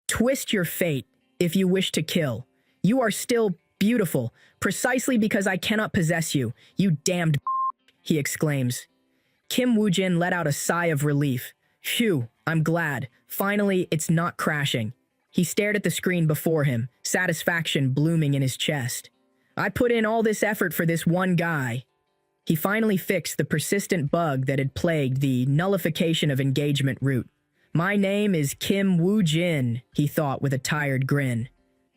Twist your fate if you wish to kill. You are still beautiful, precisely because I cannot possess you, you damned he exclaims. Kim Woo-jin let out a sigh of relief. Phew, I'm glad. Finally, it's not crashing. He stared at the screen before him, satisfaction blooming in his chest. I put in all this effort for this one guy. He finally fixed the persistent bug that had plagued the nullification of engagement route. My name is Kim Woo-jin, he thought with a tired grin.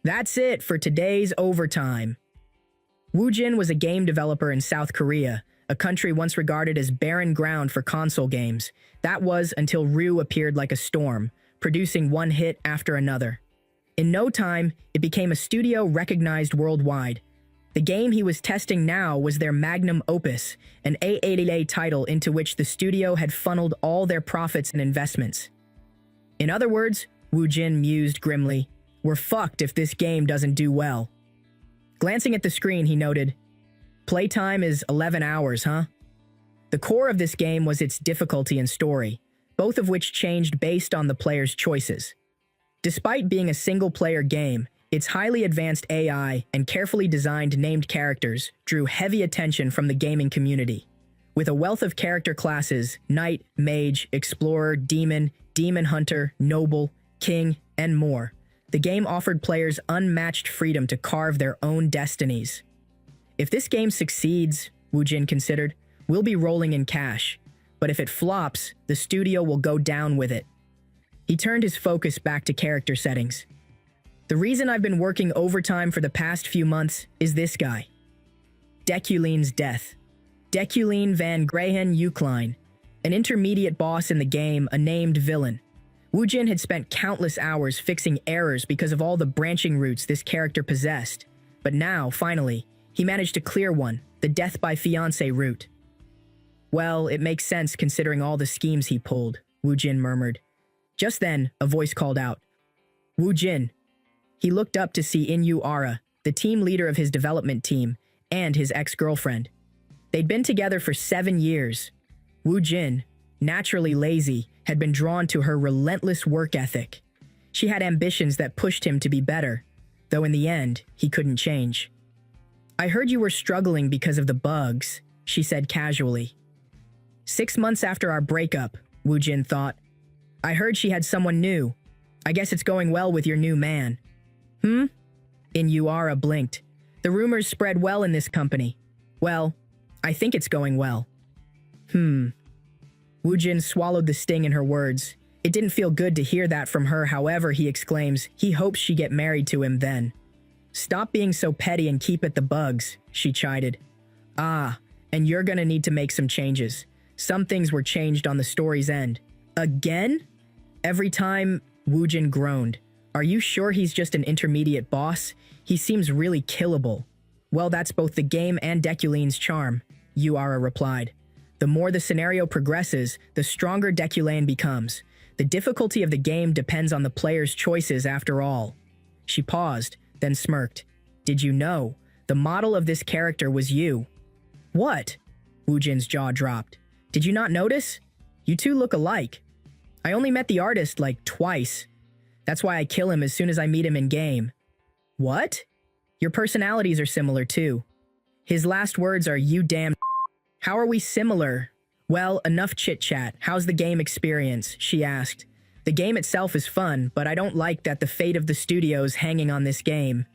That's it for today's overtime. Woo-jin was a game developer in South Korea, a country once regarded as barren ground for console games. That was until Ryu appeared like a storm, producing one hit after another. In no time, it became a studio recognized worldwide. The game he was testing now was their magnum opus, an AAA title into which the studio had funneled all their profits and investments. In other words, Woo-jin mused grimly, we're fucked if this game doesn't do well. Glancing at the screen, he noted, playtime is 11 hours, huh? The core of this game was its difficulty and story, both of which changed based on the player's choices. Despite being a single-player game, its highly advanced AI and carefully designed named characters drew heavy attention from the gaming community. With a wealth of character classes, knight, mage, explorer, demon, demon hunter, noble, king, and more, the game offered players unmatched freedom to carve their own destinies. If this game succeeds, Woo-jin considered, we'll be rolling in cash. But if it flops, the studio will go down with it. He turned his focus back to character settings. The reason I've been working overtime for the past few months is this guy. Dekulin's death. Dekulin van Grahen Ukline, an intermediate boss in the game, a named villain. Woo-jin had spent countless hours fixing errors because of all the branching routes this character possessed. But now, finally, he managed to clear one, the death by fiancé route. Well, it makes sense considering all the schemes he pulled, Woo-jin murmured. Just then, a voice called out, Woo-jin. He looked up to see Inyu Ara, the team leader of his development team, and his ex-girlfriend. They'd been together for 7 years. Woo-jin, naturally lazy, had been drawn to her relentless work ethic. She had ambitions that pushed him to be better, though in the end, he couldn't change. I heard you were struggling because of the bugs, she said casually. 6 months after our breakup, Woo-jin thought. I heard she had someone new. I guess it's going well with your new man. Inuara blinked. The rumors spread well in this company. Well, I think it's going well. Woo-jin swallowed the sting in her words. It didn't feel good to hear that from her, however, he exclaims, he hopes she get married to him then. Stop being so petty and keep at the bugs, she chided. Ah, and you're gonna need to make some changes. Some things were changed on the story's end. Again? Every time, Woo-jin groaned. Are you sure he's just an intermediate boss? He seems really killable. Well, that's both the game and Dekulin's charm, Uara replied. The more the scenario progresses, the stronger Dekulin becomes. The difficulty of the game depends on the player's choices after all. She paused, then smirked. Did you know? The model of this character was you. What? Woo-jin's jaw dropped. Did you not notice? You two look alike. I only met the artist like twice. That's why I kill him as soon as I meet him in game. What? Your personalities are similar too. His last words are you damn. How are we similar? Well, enough chit-chat. How's the game experience? She asked. The game itself is fun, but I don't like that the fate of the studio's hanging on this game.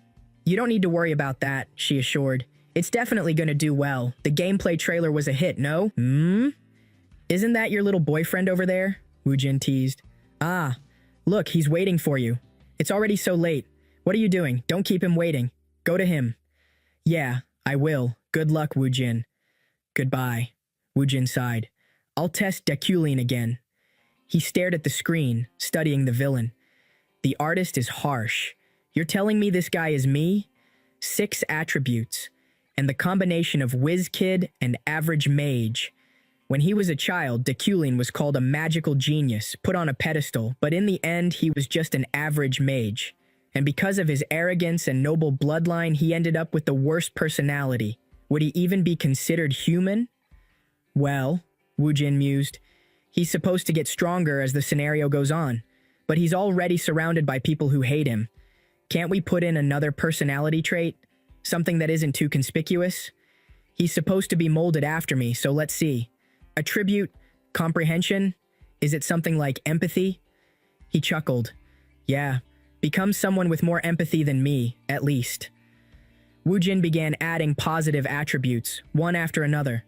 You don't need to worry about that, she assured. It's definitely gonna do well. The gameplay trailer was a hit, no? Isn't that your little boyfriend over there? Woo-jin teased. Ah, look, he's waiting for you. It's already so late. What are you doing? Don't keep him waiting. Go to him. Yeah, I will. Good luck, Woo-jin. Goodbye. Woo-jin sighed. I'll test Dekulin again. He stared at the screen, studying the villain. The artist is harsh. You're telling me this guy is me? 6 attributes, and the combination of whiz kid and average mage. When he was a child, Dekulin was called a magical genius, put on a pedestal, but in the end, he was just an average mage. And because of his arrogance and noble bloodline, he ended up with the worst personality. Would he even be considered human? Well, Woo-jin mused, he's supposed to get stronger as the scenario goes on. but he's already surrounded by people who hate him. Can't we put in another personality trait? Something that isn't too conspicuous? He's supposed to be molded after me, so let's see. Attribute? Comprehension? Is it something like empathy? He chuckled. Yeah, become someone with more empathy than me, at least. Wu Jin began adding positive attributes, one after another.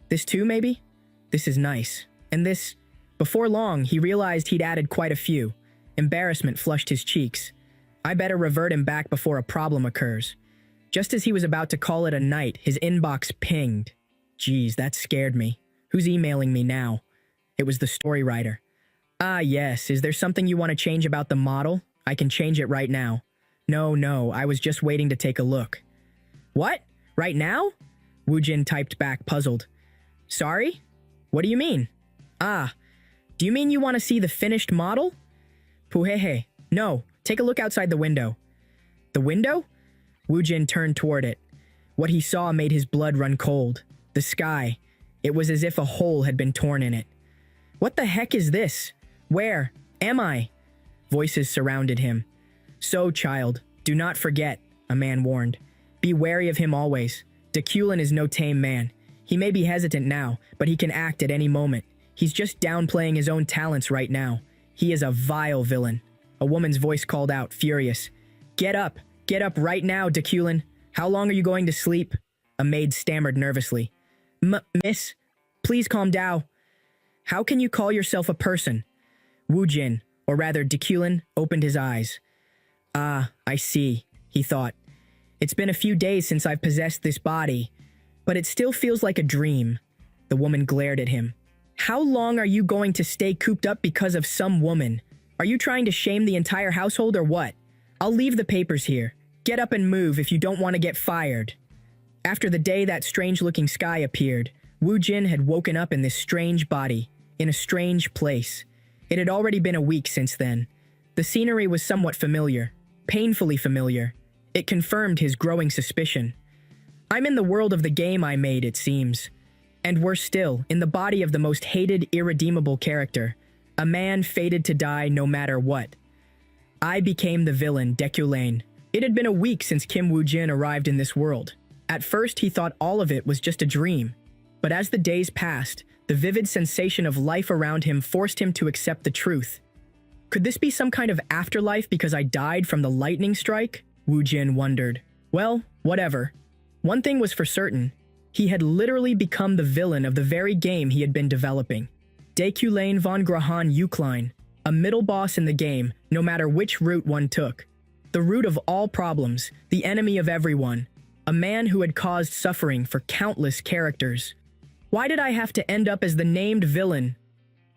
This too, maybe? This is nice. And this... Before long, he realized he'd added quite a few. Embarrassment flushed his cheeks. I better revert him back before a problem occurs. Just as he was about to call it a night, his inbox pinged. Geez, that scared me. Who's emailing me now? It was the story writer. Ah, yes, is there something you want to change about the model? I can change it right now. No, I was just waiting to take a look. What? Right now? Wu Jin typed back, puzzled. Sorry? What do you mean? Ah, do you mean you want to see the finished model? Puhehe. No, take a look outside the window. The window? Wu Jin turned toward it. What he saw made his blood run cold. The sky. It was as if a hole had been torn in it. What the heck is this? Where am I? Voices surrounded him. So, child, do not forget, a man warned. Be wary of him always. Dekulin is no tame man. He may be hesitant now, but he can act at any moment. He's just downplaying his own talents right now. He is a vile villain. A woman's voice called out, furious. Get up right now, Dekulin. How long are you going to sleep? A maid stammered nervously. Miss, please calm down. How can you call yourself a person? Wu Jin, or rather Dekulin, opened his eyes. Ah, I see, he thought. It's been a few days since I've possessed this body, but it still feels like a dream. The woman glared at him. How long are you going to stay cooped up because of some woman? Are you trying to shame the entire household or what? I'll leave the papers here. Get up and move if you don't want to get fired. After the day that strange-looking sky appeared, Wu Jin had woken up in this strange body, in a strange place. It had already been a week since then. The scenery was somewhat familiar, painfully familiar. It confirmed his growing suspicion. I'm in the world of the game I made, it seems. And worse still, in the body of the most hated, irredeemable character. A man fated to die no matter what. I became the villain, Dekulane. It had been a week since Kim Woo Jin arrived in this world. At first, he thought all of it was just a dream. But as the days passed, the vivid sensation of life around him forced him to accept the truth. Could this be some kind of afterlife because I died from the lightning strike? Wu Jin wondered. Well, whatever. One thing was for certain. He had literally become the villain of the very game he had been developing. Dekulane von Grahan Ukline, a middle boss in the game, no matter which route one took. The root of all problems, the enemy of everyone. A man who had caused suffering for countless characters. Why did I have to end up as the named villain?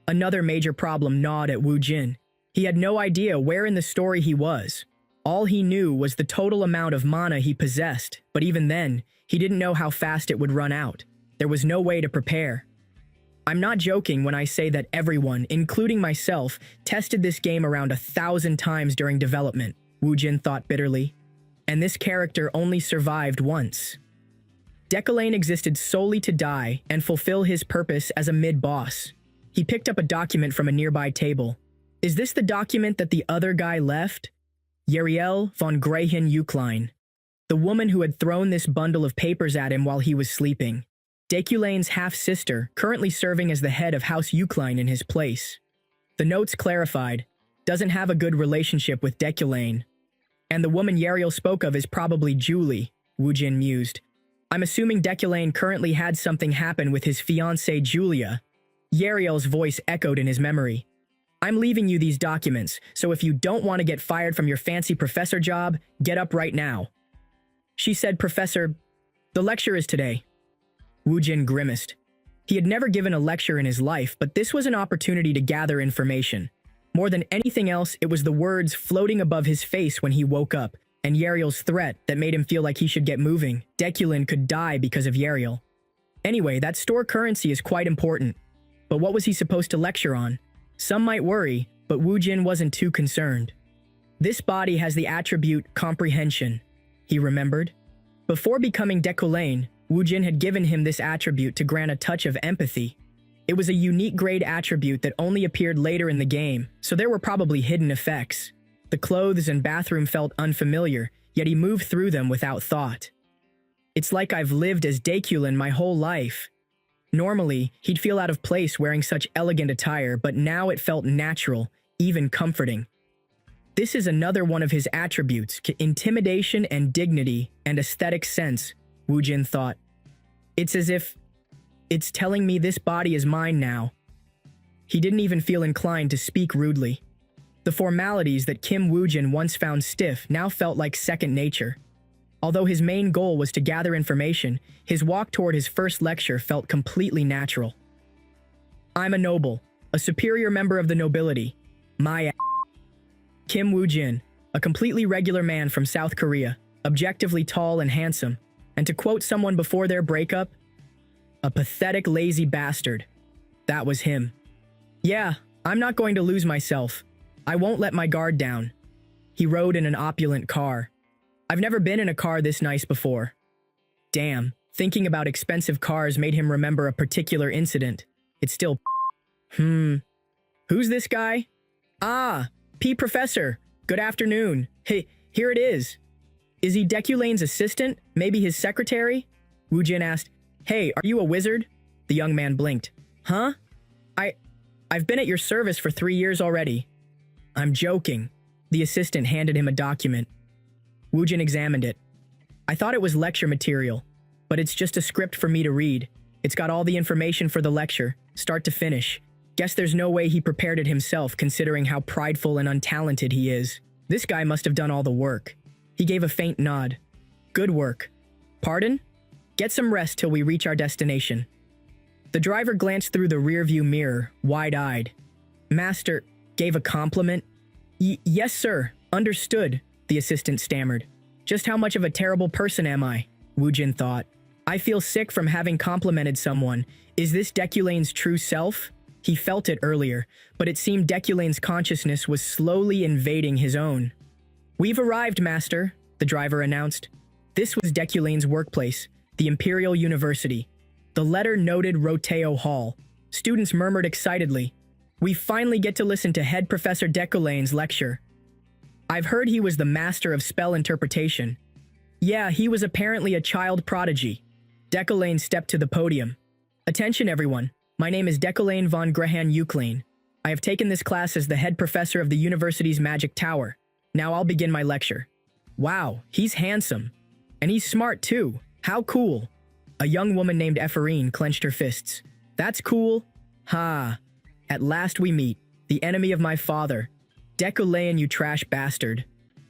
Another major problem gnawed at Wu Jin. He had no idea where in the story he was. All he knew was the total amount of mana he possessed, but even then, he didn't know how fast it would run out. There was no way to prepare. I'm not joking when I say that everyone, including myself, tested this game around 1,000 times during development, Wu Jin thought bitterly. And this character only survived once. Dekulane existed solely to die and fulfill his purpose as a mid-boss. He picked up a document from a nearby table. Is this the document that the other guy left? Yeriel von Grahan Ukline. The woman who had thrown this bundle of papers at him while he was sleeping. Dekulane's half-sister, currently serving as the head of House Ukline in his place. The notes clarified, doesn't have a good relationship with Dekulane. And the woman Yeriel spoke of is probably Julie, Wu Jin mused. I'm assuming Dekulane currently had something happen with his fiancée Julia. Yeriel's voice echoed in his memory. I'm leaving you these documents, so if you don't want to get fired from your fancy professor job, get up right now. She said, Professor, the lecture is today. Wu Jin grimaced. He had never given a lecture in his life, but this was an opportunity to gather information. More than anything else, it was the words floating above his face when he woke up, and Yeriel's threat that made him feel like he should get moving. Dekulin could die because of Yeriel. Anyway, that store currency is quite important. But what was he supposed to lecture on? Some might worry, but Wu Jin wasn't too concerned. This body has the attribute comprehension, he remembered. Before becoming Dekulane, Wu Jin had given him this attribute to grant a touch of empathy. It was a unique grade attribute that only appeared later in the game, so there were probably hidden effects. The clothes and bathroom felt unfamiliar, yet he moved through them without thought. It's like I've lived as Daekulin my whole life. Normally, he'd feel out of place wearing such elegant attire, but now it felt natural, even comforting. This is another one of his attributes, intimidation and dignity and aesthetic sense, Woojin thought. It's as if it's telling me this body is mine now. He didn't even feel inclined to speak rudely. The formalities that Kim Woojin once found stiff now felt like second nature. Although his main goal was to gather information, his walk toward his first lecture felt completely natural. I'm a noble, a superior member of the nobility. My Kim Woojin, a completely regular man from South Korea, objectively tall and handsome, and to quote someone before their breakup, a pathetic lazy bastard. That was him. Yeah, I'm not going to lose myself. I won't let my guard down. He rode in an opulent car. I've never been in a car this nice before. Damn, thinking about expensive cars made him remember a particular incident. It's still Who's this guy? Ah, P. Professor. Good afternoon. Hey, here it is. Is he Deculane's assistant? Maybe his secretary? Woojin asked. Hey, are you a wizard? The young man blinked. Huh? I've been at your service for 3 years already. I'm joking. The assistant handed him a document. Woojin examined it. I thought it was lecture material, but it's just a script for me to read. It's got all the information for the lecture, start to finish. Guess there's no way he prepared it himself considering how prideful and untalented he is. This guy must have done all the work. He gave a faint nod. Good work. Pardon? Get some rest till we reach our destination. The driver glanced through the rearview mirror, wide-eyed. Master gave a compliment. Yes, sir. Understood, the assistant stammered. Just how much of a terrible person am I? Woojin thought. I feel sick from having complimented someone. Is this Deculane's true self? He felt it earlier, but it seemed Deculane's consciousness was slowly invading his own. We've arrived, Master, the driver announced. This was Deculane's workplace, the Imperial University. The letter noted Roteo Hall. Students murmured excitedly. We finally get to listen to Head Professor Deculane's lecture. I've heard he was the master of spell interpretation. Yeah, he was apparently a child prodigy. Deculane stepped to the podium. Attention, everyone. My name is Deculane von Grehan Euclane. I have taken this class as the head professor of the university's magic tower. Now I'll begin my lecture. Wow, he's handsome. And he's smart too. How cool. A young woman named Ephorine clenched her fists. That's cool. Ha. At last we meet. The enemy of my father. Deculane, you trash bastard.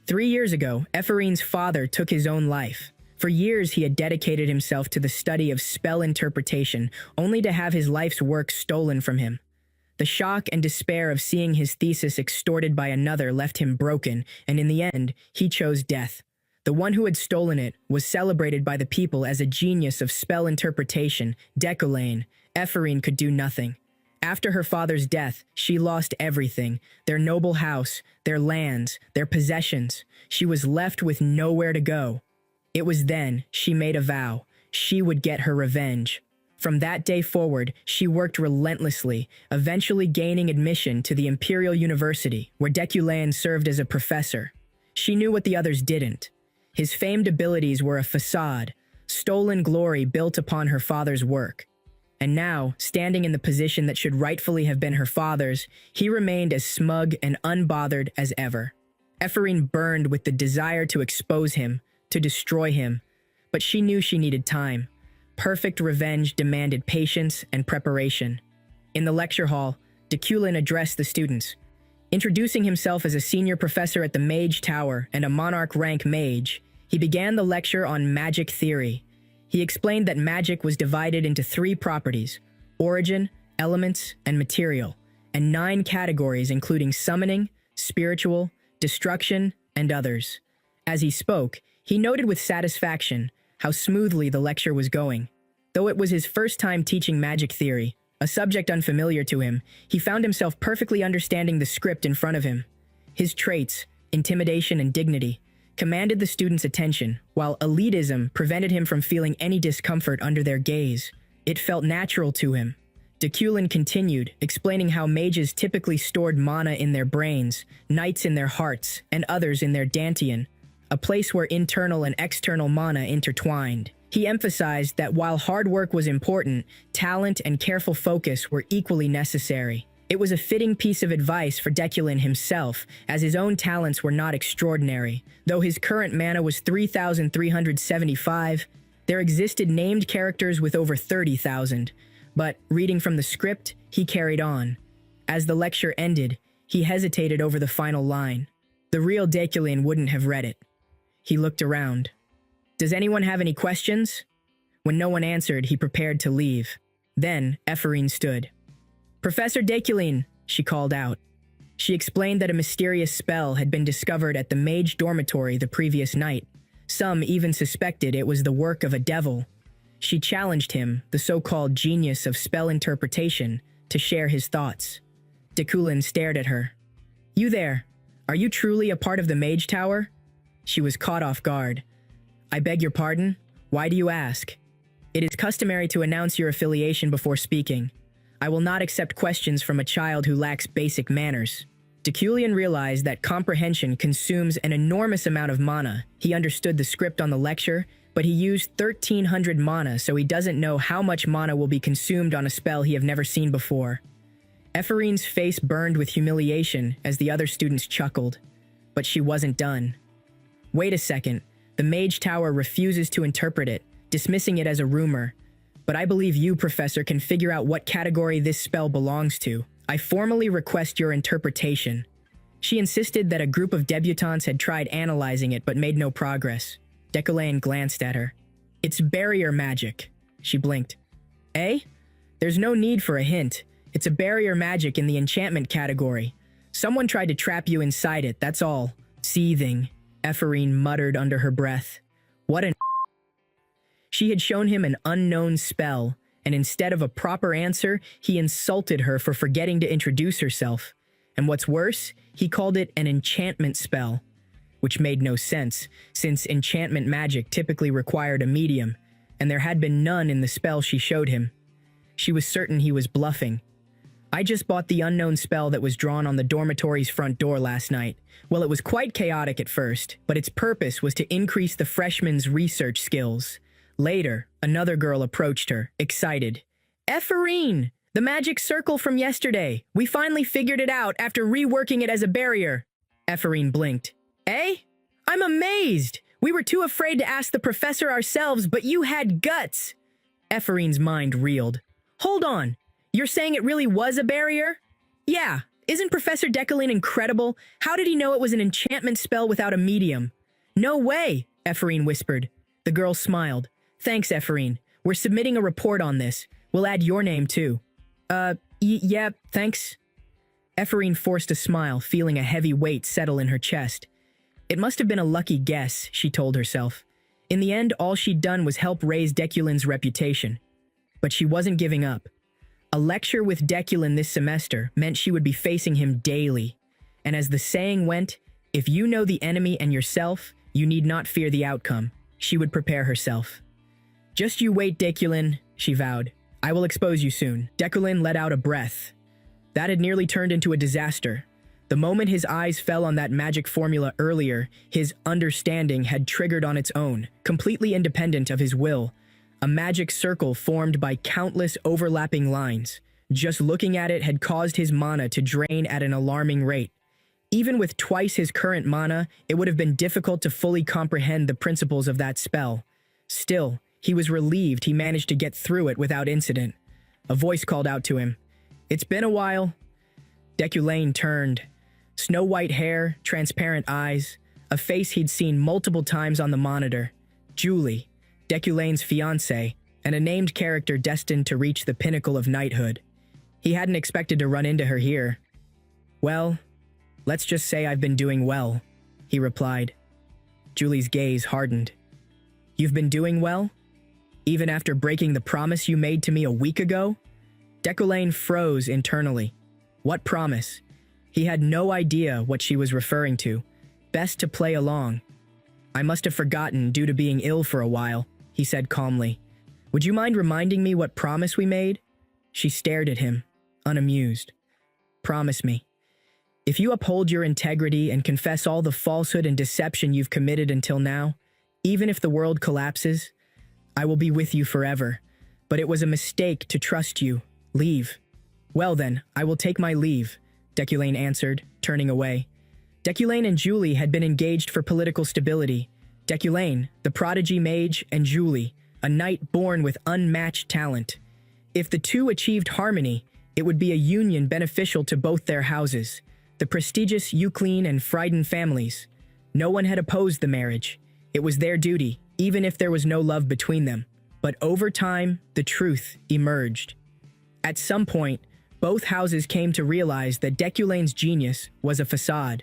3 years ago, Ephorine's father took his own life. For years, he had dedicated himself to the study of spell interpretation, only to have his life's work stolen from him. The shock and despair of seeing his thesis extorted by another left him broken, and in the end, he chose death. The one who had stolen it was celebrated by the people as a genius of spell interpretation, Deculane. Ephorine could do nothing. After her father's death, she lost everything, their noble house, their lands, their possessions. She was left with nowhere to go. It was then she made a vow. She would get her revenge. From that day forward, she worked relentlessly, eventually gaining admission to the Imperial University, where Deculane served as a professor. She knew what the others didn't. His famed abilities were a facade, stolen glory built upon her father's work. And now, standing in the position that should rightfully have been her father's, he remained as smug and unbothered as ever. Ephorine burned with the desire to expose him, to destroy him, but she knew she needed time. Perfect revenge demanded patience and preparation. In the lecture hall, Deculane addressed the students. Introducing himself as a senior professor at the Mage Tower and a monarch rank mage, he began the lecture on magic theory. He explained that magic was divided into 3 properties: origin, elements, and material, and 9 categories including summoning, spiritual, destruction, and others. As he spoke, he noted with satisfaction how smoothly the lecture was going. Though it was his first time teaching magic theory, a subject unfamiliar to him, he found himself perfectly understanding the script in front of him. His traits, intimidation and dignity, commanded the students' attention, while elitism prevented him from feeling any discomfort under their gaze. It felt natural to him. Dekulin continued, explaining how mages typically stored mana in their brains, knights in their hearts, and others in their dantian, a place where internal and external mana intertwined. He emphasized that while hard work was important, talent and careful focus were equally necessary. It was a fitting piece of advice for Dekulin himself, as his own talents were not extraordinary. Though his current mana was 3,375, there existed named characters with over 30,000. But, reading from the script, he carried on. As the lecture ended, he hesitated over the final line. The real Dekulin wouldn't have read it. He looked around. "Does anyone have any questions?" When no one answered, he prepared to leave. Then, Ephraim stood. "Professor Dekulin," she called out. She explained that a mysterious spell had been discovered at the mage dormitory the previous night. Some even suspected it was the work of a devil. She challenged him, the so-called genius of spell interpretation, to share his thoughts. Dekulin stared at her. "You there, are you truly a part of the mage tower?" She was caught off guard. "I beg your pardon? Why do you ask?" "It is customary to announce your affiliation before speaking. I will not accept questions from a child who lacks basic manners." Dekulin realized that comprehension consumes an enormous amount of mana. He understood the script on the lecture, but he used 1,300 mana, so he doesn't know how much mana will be consumed on a spell he have never seen before. Ephraim's face burned with humiliation as the other students chuckled. But she wasn't done. "Wait a second. The Mage Tower refuses to interpret it, dismissing it as a rumor. But I believe you, Professor, can figure out what category this spell belongs to. I formally request your interpretation." She insisted that a group of debutantes had tried analyzing it but made no progress. Dekulin glanced at her. "It's barrier magic." She blinked. "Eh? There's no need for a hint. It's a barrier magic in the enchantment category. Someone tried to trap you inside it, that's all." Seething, Ephraim muttered under her breath. What an... She had shown him an unknown spell, and instead of a proper answer, he insulted her for forgetting to introduce herself. And what's worse, he called it an enchantment spell. Which made no sense, since enchantment magic typically required a medium, and there had been none in the spell she showed him. She was certain he was bluffing. "I just bought the unknown spell that was drawn on the dormitory's front door last night. Well, it was quite chaotic at first, but its purpose was to increase the freshman's research skills." Later, another girl approached her, excited. "Ephraim! The magic circle from yesterday! We finally figured it out after reworking it as a barrier!" Ephraim blinked. "Eh? I'm amazed! We were too afraid to ask the professor ourselves, but you had guts!" Ephraim's mind reeled. "Hold on! You're saying it really was a barrier?" "Yeah. Isn't Professor Dekulin incredible? How did he know it was an enchantment spell without a medium?" "No way!" Ephraim whispered. The girl smiled. "Thanks, Ephraim. We're submitting a report on this. We'll add your name, too." Yeah, thanks." Ephraim forced a smile, feeling a heavy weight settle in her chest. It must have been a lucky guess, she told herself. In the end, all she'd done was help raise Dekulin's reputation. But she wasn't giving up. A lecture with Dekulin this semester meant she would be facing him daily. And as the saying went, if you know the enemy and yourself, you need not fear the outcome. She would prepare herself. "Just you wait, Dekulin," she vowed. "I will expose you soon." Dekulin let out a breath. That had nearly turned into a disaster. The moment his eyes fell on that magic formula earlier, his understanding had triggered on its own, completely independent of his will. A magic circle formed by countless overlapping lines. Just looking at it had caused his mana to drain at an alarming rate. Even with twice his current mana, it would have been difficult to fully comprehend the principles of that spell. Still, he was relieved he managed to get through it without incident. A voice called out to him. "It's been a while." Dekulin turned. Snow-white hair, transparent eyes, a face he'd seen multiple times on the monitor. Julie, Dekulin's fiancée, and a named character destined to reach the pinnacle of knighthood. He hadn't expected to run into her here. "Well, let's just say I've been doing well," he replied. Julie's gaze hardened. "You've been doing well? Even after breaking the promise you made to me a week ago?" Dekulin froze internally. What promise? He had no idea what she was referring to. Best to play along. "I must have forgotten due to being ill for a while," he said calmly. "Would you mind reminding me what promise we made?" She stared at him, unamused. Promise me. If you uphold your integrity and confess all the falsehood and deception you've committed until now, even if the world collapses, I will be with you forever. But it was a mistake to trust you. Leave. Well then, I will take my leave, Deculain answered, turning away. Deculain and Julie had been engaged for political stability. Deculain, the prodigy mage, and Julie, a knight born with unmatched talent. If the two achieved harmony, it would be a union beneficial to both their houses, the prestigious Euclene and Friedan families. No one had opposed the marriage. It was their duty, even if there was no love between them. But over time, the truth emerged. At some point, both houses came to realize that Deculain's genius was a facade.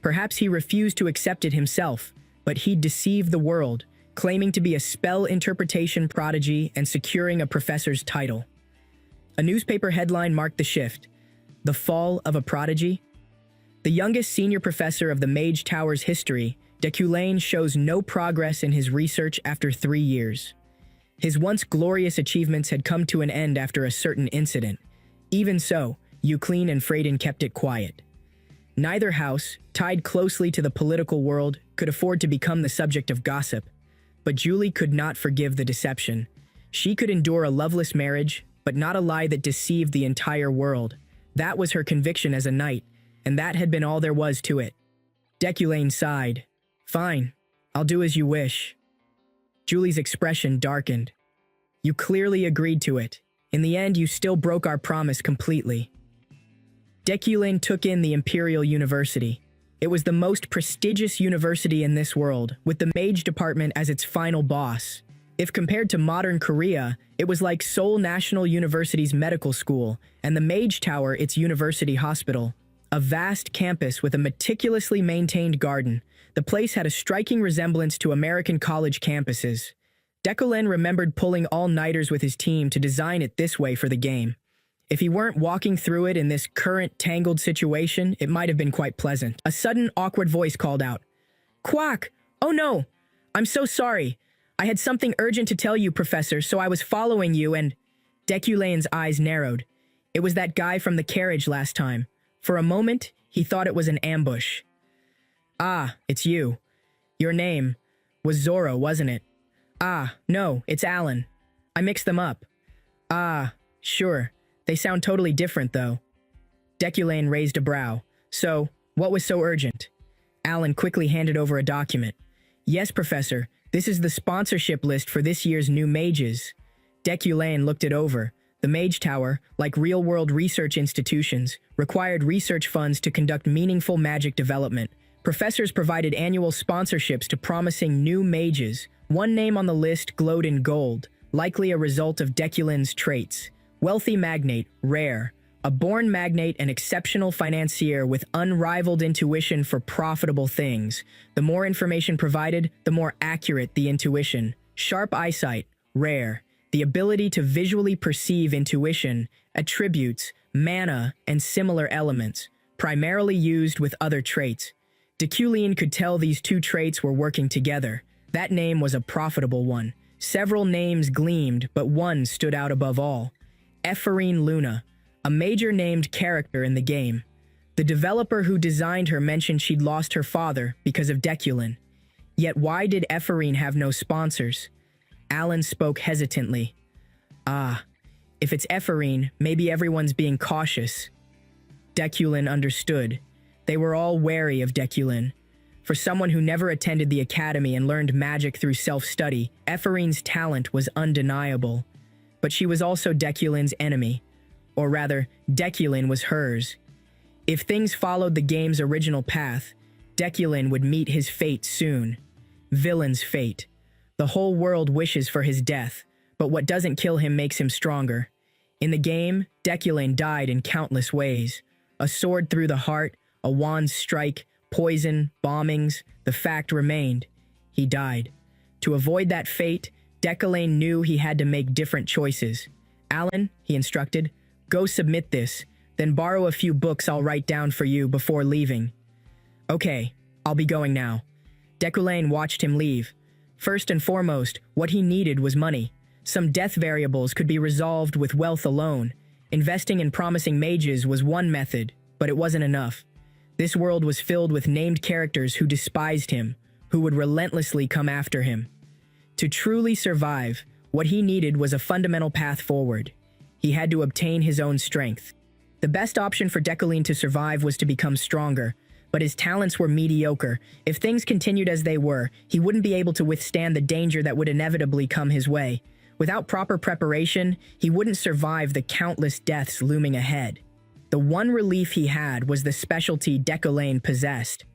Perhaps he refused to accept it himself, but he'd deceived the world, claiming to be a spell interpretation prodigy and securing a professor's title. A newspaper headline marked the shift. The fall of a prodigy? The youngest senior professor of the Mage Tower's history, Deculain shows no progress in his research after 3 years. His once glorious achievements had come to an end after a certain incident. Even so, Euclene and Friedan kept it quiet. Neither house, tied closely to the political world, could afford to become the subject of gossip. But Julie could not forgive the deception. She could endure a loveless marriage, but not a lie that deceived the entire world. That was her conviction as a knight, and that had been all there was to it. Deculain sighed. Fine, I'll do as you wish. Julie's expression darkened. You clearly agreed to it. In the end, you still broke our promise completely. Deculain took in the Imperial University. It was the most prestigious university in this world, with the Mage Department as its final boss. If compared to modern Korea, it was like Seoul National University's medical school, and the Mage Tower its university hospital. A vast campus with a meticulously maintained garden. The place had a striking resemblance to American college campuses. Deculain remembered pulling all-nighters with his team to design it this way for the game. If he weren't walking through it in this current tangled situation, it might have been quite pleasant. A sudden, awkward voice called out, Quack! Oh no! I'm so sorry. I had something urgent to tell you, Professor, so I was following you and... Deculain's eyes narrowed. It was that guy from the carriage last time. For a moment, he thought it was an ambush. Ah, it's you. Your name was Zoro, wasn't it? Ah, no, it's Alan. I mixed them up. Ah, sure. They sound totally different, though. Deculain raised a brow. So, what was so urgent? Alan quickly handed over a document. Yes, Professor, this is the sponsorship list for this year's new mages. Deculain looked it over. The Mage Tower, like real-world research institutions, required research funds to conduct meaningful magic development. Professors provided annual sponsorships to promising new mages. One name on the list glowed in gold, likely a result of Deculain's traits. Wealthy magnate, rare. A born magnate and exceptional financier with unrivaled intuition for profitable things. The more information provided, the more accurate the intuition. Sharp eyesight, rare. The ability to visually perceive intuition, attributes, mana, and similar elements, primarily used with other traits. Deculain could tell these two traits were working together. That name was a profitable one. Several names gleamed, but one stood out above all. Ephorine Luna, a major named character in the game. The developer who designed her mentioned she'd lost her father because of Deculain. Yet why did Ephorine have no sponsors? Alan spoke hesitantly. Ah, if it's Ephorine, maybe everyone's being cautious. Deculain understood. They were all wary of Deculain. For someone who never attended the academy and learned magic through self-study, Ephorine's talent was undeniable. But she was also Deculain's enemy. Or rather, Deculain was hers. If things followed the game's original path, Deculain would meet his fate soon. Villain's fate. The whole world wishes for his death, but what doesn't kill him makes him stronger. In the game, Deculain died in countless ways. A sword through the heart, a wand strike, poison, bombings, the fact remained. He died. To avoid that fate, Deculain knew he had to make different choices. Alan, he instructed, go submit this, then borrow a few books I'll write down for you before leaving. Okay, I'll be going now. Deculain watched him leave. First and foremost, what he needed was money. Some death variables could be resolved with wealth alone. Investing in promising mages was one method, but it wasn't enough. This world was filled with named characters who despised him, who would relentlessly come after him. To truly survive, what he needed was a fundamental path forward. He had to obtain his own strength. The best option for Decoline to survive was to become stronger, but his talents were mediocre. If things continued as they were, he wouldn't be able to withstand the danger that would inevitably come his way. Without proper preparation, he wouldn't survive the countless deaths looming ahead. The one relief he had was the specialty Decoline possessed.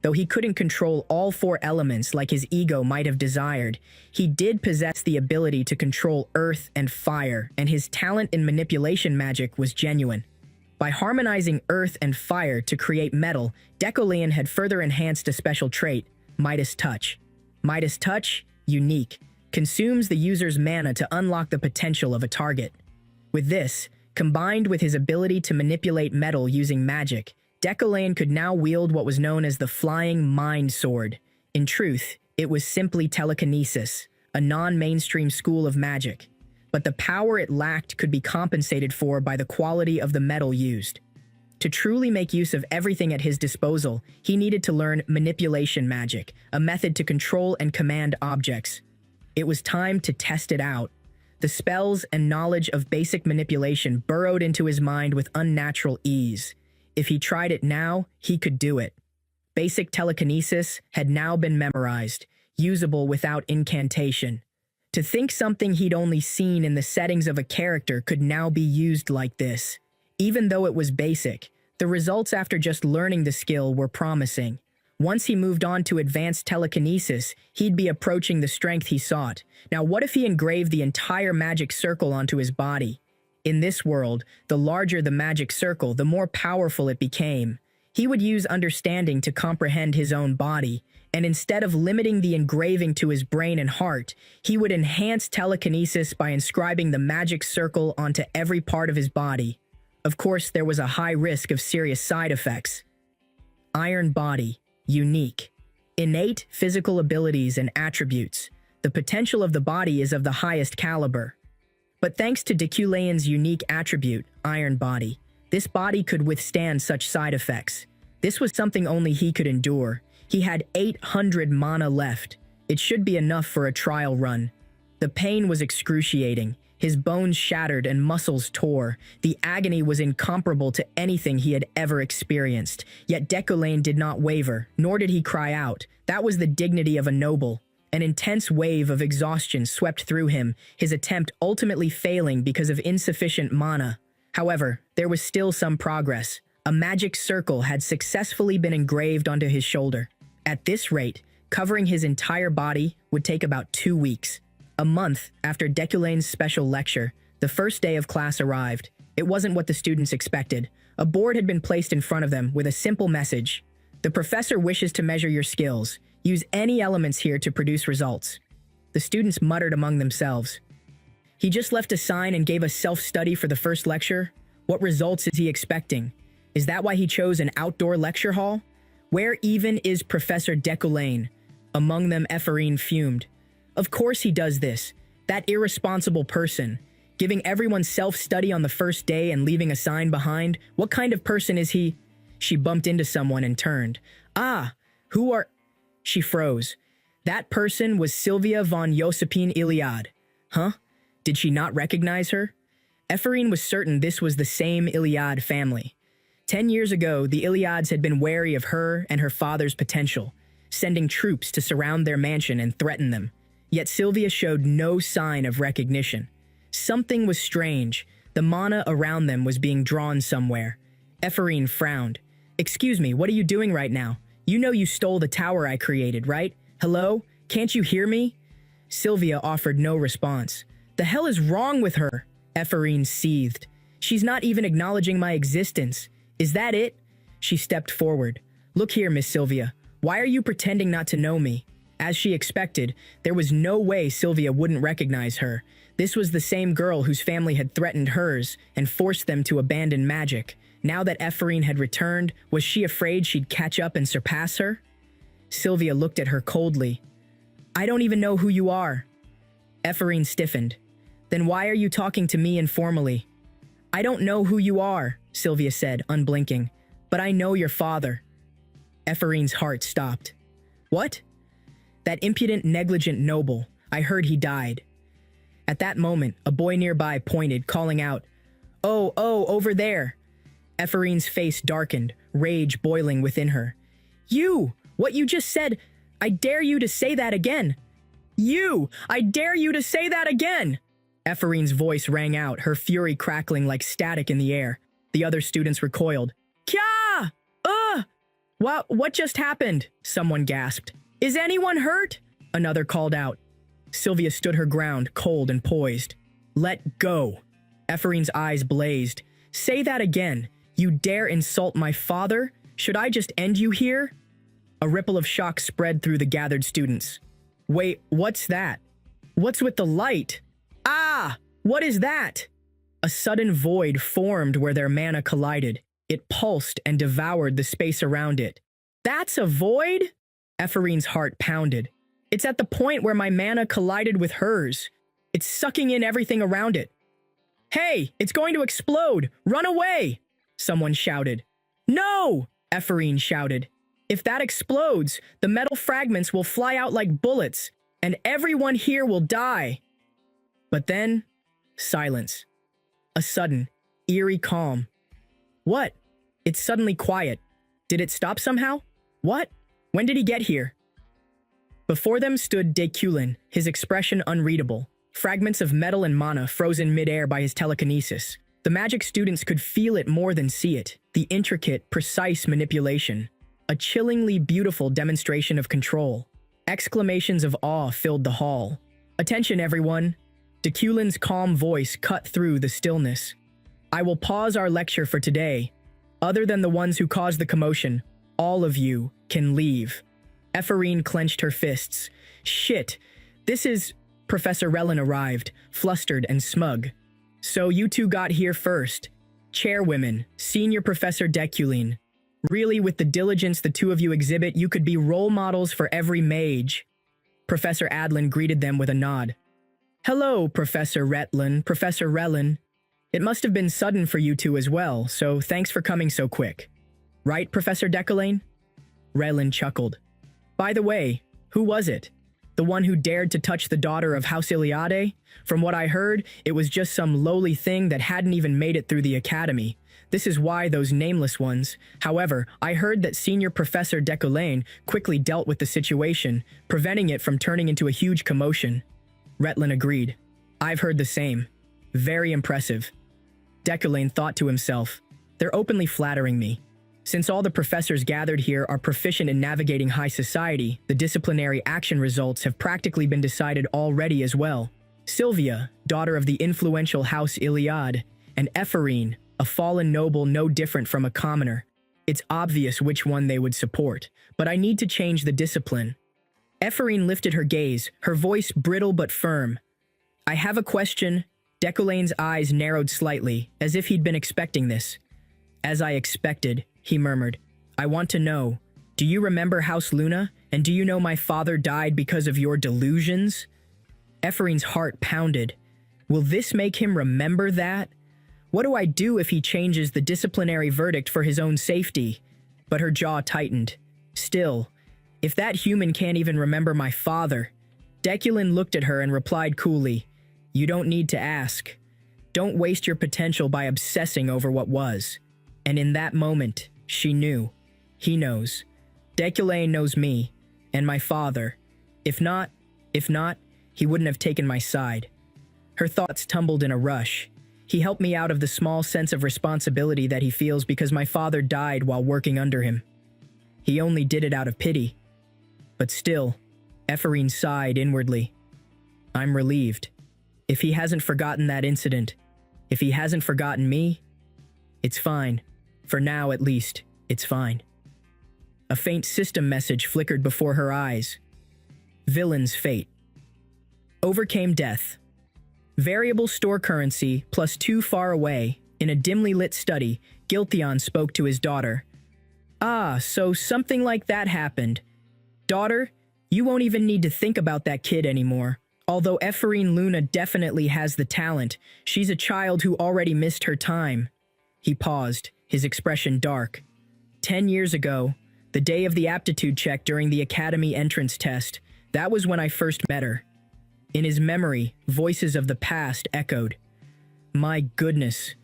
Though he couldn't control all four elements like his ego might have desired, he did possess the ability to control earth and fire, and his talent in manipulation magic was genuine. By harmonizing earth and fire to create metal, Decoline had further enhanced a special trait, Midas Touch. Midas Touch, unique, consumes the user's mana to unlock the potential of a target. With this, combined with his ability to manipulate metal using magic, Decoline could now wield what was known as the Flying Mind Sword. In truth, it was simply telekinesis, a non-mainstream school of magic. But the power it lacked could be compensated for by the quality of the metal used. To truly make use of everything at his disposal, he needed to learn manipulation magic, a method to control and command objects. It was time to test it out. The spells and knowledge of basic manipulation burrowed into his mind with unnatural ease. If he tried it now, he could do it. Basic telekinesis had now been memorized, usable without incantation. To think something he'd only seen in the settings of a character could now be used like this. Even though it was basic, the results after just learning the skill were promising. Once he moved on to advanced telekinesis, he'd be approaching the strength he sought. Now what if he engraved the entire magic circle onto his body? In this world, the larger the magic circle, the more powerful it became. He would use understanding to comprehend his own body, and instead of limiting the engraving to his brain and heart, he would enhance telekinesis by inscribing the magic circle onto every part of his body. Of course, there was a high risk of serious side effects. Iron Body, unique. Innate physical abilities and attributes. The potential of the body is of the highest caliber. But thanks to Deculane's unique attribute, Iron Body, this body could withstand such side effects. This was something only he could endure. He had 800 mana left. It should be enough for a trial run. The pain was excruciating. His bones shattered and muscles tore. The agony was incomparable to anything he had ever experienced. Yet Decoline did not waver, nor did he cry out. That was the dignity of a noble. An intense wave of exhaustion swept through him, his attempt ultimately failing because of insufficient mana. However, there was still some progress. A magic circle had successfully been engraved onto his shoulder. At this rate, covering his entire body would take about 2 weeks. A month after Deculane's special lecture, the first day of class arrived. It wasn't what the students expected. A board had been placed in front of them with a simple message. The professor wishes to measure your skills. Use any elements here to produce results. The students muttered among themselves. He just left a sign and gave us self-study for the first lecture? What results is he expecting? Is that why he chose an outdoor lecture hall? Where even is Professor Decoline? Among them, Ephraim fumed. Of course he does this. That irresponsible person. Giving everyone self-study on the first day and leaving a sign behind. What kind of person is he? She bumped into someone and turned. Ah, who are... She froze. That person was Sylvia von Josephine Iliad. Huh? Did she not recognize her? Ephraim was certain this was the same Iliad family. 10 years ago, the Iliads had been wary of her and her father's potential, sending troops to surround their mansion and threaten them. Yet Sylvia showed no sign of recognition. Something was strange. The mana around them was being drawn somewhere. Ephraim frowned. Excuse me, what are you doing right now? You know you stole the tower I created, right? Hello? Can't you hear me? Sylvia offered no response. The hell is wrong with her? Ephraim seethed. She's not even acknowledging my existence. Is that it? She stepped forward. Look here, Miss Sylvia. Why are you pretending not to know me? As she expected, there was no way Sylvia wouldn't recognize her. This was the same girl whose family had threatened hers and forced them to abandon magic. Now that Ephraim had returned, was she afraid she'd catch up and surpass her? Sylvia looked at her coldly. I don't even know who you are. Ephraim stiffened. Then why are you talking to me informally? I don't know who you are, Sylvia said, unblinking, but I know your father. Ephorine's heart stopped. What? That impudent, negligent noble. I heard he died. At that moment, a boy nearby pointed, calling out, Oh, over there. Ephorine's face darkened, rage boiling within her. You! What you just said! I dare you to say that again! You! I dare you to say that again! Ephorine's voice rang out, her fury crackling like static in the air. The other students recoiled. Kya! What just happened? Someone gasped. Is anyone hurt? Another called out. Sylvia stood her ground, cold and poised. Let go. Ephorine's eyes blazed. Say that again. You dare insult my father? Should I just end you here? A ripple of shock spread through the gathered students. Wait, what's that? What's with the light? Ah! What is that? A sudden void formed where their mana collided. It pulsed and devoured the space around it. That's a void? Ephorine's heart pounded. It's at the point where my mana collided with hers. It's sucking in everything around it. Hey, it's going to explode! Run away! Someone shouted. No! Ephorine shouted. If that explodes, the metal fragments will fly out like bullets, and everyone here will die. But then, silence. A sudden, eerie calm. What? It's suddenly quiet. Did it stop somehow? What? When did he get here? Before them stood Dekulin, his expression unreadable. Fragments of metal and mana frozen midair by his telekinesis. The magic students could feel it more than see it. The intricate, precise manipulation. A chillingly beautiful demonstration of control. Exclamations of awe filled the hall. Attention, everyone. Dekulin's calm voice cut through the stillness. I will pause our lecture for today. Other than the ones who caused the commotion, all of you can leave. Ephorine clenched her fists. Shit, this is... Professor Relin arrived, flustered and smug. So you two got here first. Chairwomen, Senior Professor Dekulin. Really, with the diligence the two of you exhibit, you could be role models for every mage. Professor Adlin greeted them with a nod. Hello, Professor Retlin, Professor Relin. It must have been sudden for you two as well, so thanks for coming so quick. Right, Professor Dekulin? Relin chuckled. By the way, who was it? The one who dared to touch the daughter of House Iliade? From what I heard, it was just some lowly thing that hadn't even made it through the academy. This is why those nameless ones. However, I heard that Senior Professor Dekulin quickly dealt with the situation, preventing it from turning into a huge commotion. Retlin agreed. I've heard the same. Very impressive. Dekulin thought to himself, they're openly flattering me. Since all the professors gathered here are proficient in navigating high society, the disciplinary action results have practically been decided already as well. Sylvia, daughter of the influential House Iliad, and Ephorine, a fallen noble no different from a commoner. It's obvious which one they would support, but I need to change the discipline. Ephorine lifted her gaze, her voice brittle but firm. I have a question. Dekulin's eyes narrowed slightly, as if he'd been expecting this. As I expected, he murmured. I want to know, do you remember House Luna, and do you know my father died because of your delusions? Ephorine's heart pounded. Will this make him remember that? What do I do if he changes the disciplinary verdict for his own safety? But her jaw tightened. Still, if that human can't even remember my father. Dekulin looked at her and replied coolly, You don't need to ask. Don't waste your potential by obsessing over what was. And in that moment, she knew. He knows. Dekulin knows me, and my father. If not, he wouldn't have taken my side. Her thoughts tumbled in a rush. He helped me out of the small sense of responsibility that he feels because my father died while working under him. He only did it out of pity. But still, Ephorine sighed inwardly. I'm relieved. If he hasn't forgotten that incident, if he hasn't forgotten me, it's fine. For now, at least, it's fine. A faint system message flickered before her eyes. Villain's fate. Overcame death. Variable store currency +2 far away. In a dimly lit study, Giltheon spoke to his daughter. Ah, so something like that happened. Daughter, you won't even need to think about that kid anymore. Although Ephorine Luna definitely has the talent, she's a child who already missed her time. He paused, his expression dark. 10 years ago, the day of the aptitude check during the academy entrance test, that was when I first met her. In his memory, voices of the past echoed. My goodness,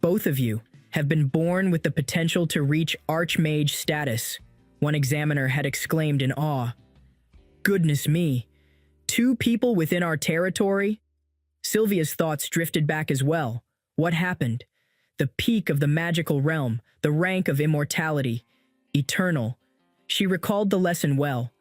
both of you have been born with the potential to reach Archmage status, one examiner had exclaimed in awe. Goodness me, 2 people within our territory? Sylvia's thoughts drifted back as well. What happened? The peak of the magical realm, the rank of immortality, eternal. She recalled the lesson well.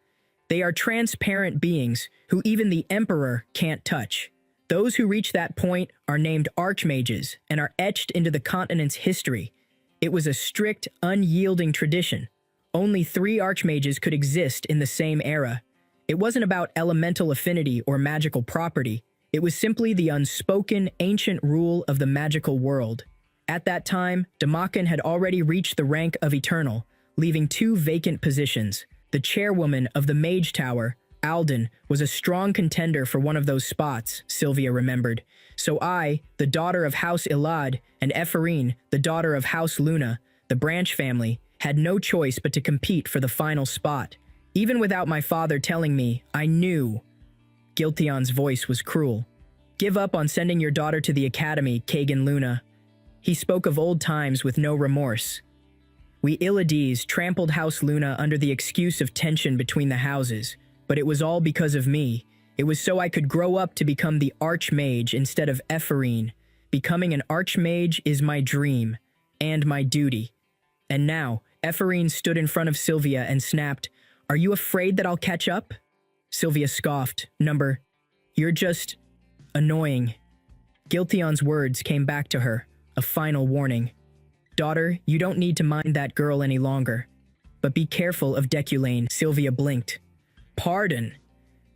They are transparent beings who even the Emperor can't touch. Those who reach that point are named Archmages and are etched into the continent's history. It was a strict, unyielding tradition. Only 3 Archmages could exist in the same era. It wasn't about elemental affinity or magical property. It was simply the unspoken, ancient rule of the magical world. At that time, Demakin had already reached the rank of Eternal, leaving 2 vacant positions. The chairwoman of the Mage Tower, Alden, was a strong contender for one of those spots, Sylvia remembered. So I, the daughter of House Ilad, and Ephorine, the daughter of House Luna, the branch family, had no choice but to compete for the final spot. Even without my father telling me, I knew. Giltion's voice was cruel. Give up on sending your daughter to the academy, Kagan Luna. He spoke of old times with no remorse. We Illades trampled House Luna under the excuse of tension between the houses, but it was all because of me. It was so I could grow up to become the Archmage instead of Ephorine. Becoming an Archmage is my dream, and my duty. And now, Ephorine stood in front of Sylvia and snapped, Are you afraid that I'll catch up? Sylvia scoffed, You're just annoying. Giltion's words came back to her, a final warning. Daughter, you don't need to mind that girl any longer. But be careful of Deculain, Sylvia blinked. Pardon.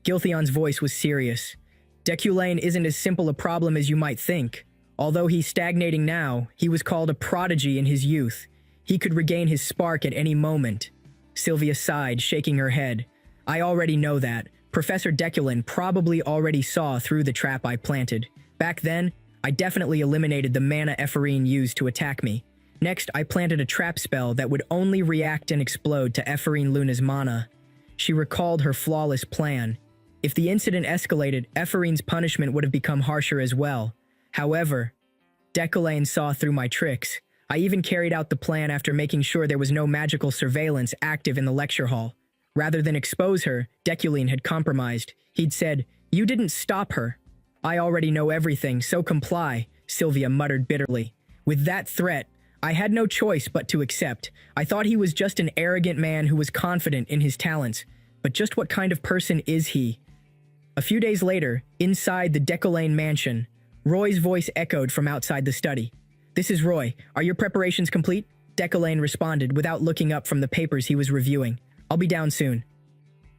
Giltion's voice was serious. Deculain isn't as simple a problem as you might think. Although he's stagnating now, he was called a prodigy in his youth. He could regain his spark at any moment. Sylvia sighed, shaking her head. I already know that. Professor Deculain probably already saw through the trap I planted. Back then, I definitely eliminated the mana Ephorine used to attack me. Next, I planted a trap spell that would only react and explode to Ephorine Luna's mana. She recalled her flawless plan. If the incident escalated, Ephorine's punishment would have become harsher as well. However, Deculain saw through my tricks. I even carried out the plan after making sure there was no magical surveillance active in the lecture hall. Rather than expose her, Deculain had compromised. He'd said, You didn't stop her. I already know everything, so comply, Sylvia muttered bitterly. With that threat, I had no choice but to accept. I thought he was just an arrogant man who was confident in his talents. But just what kind of person is he? A few days later, inside the Deculain mansion, Roy's voice echoed from outside the study. This is Roy. Are your preparations complete? Deculain responded without looking up from the papers he was reviewing. I'll be down soon.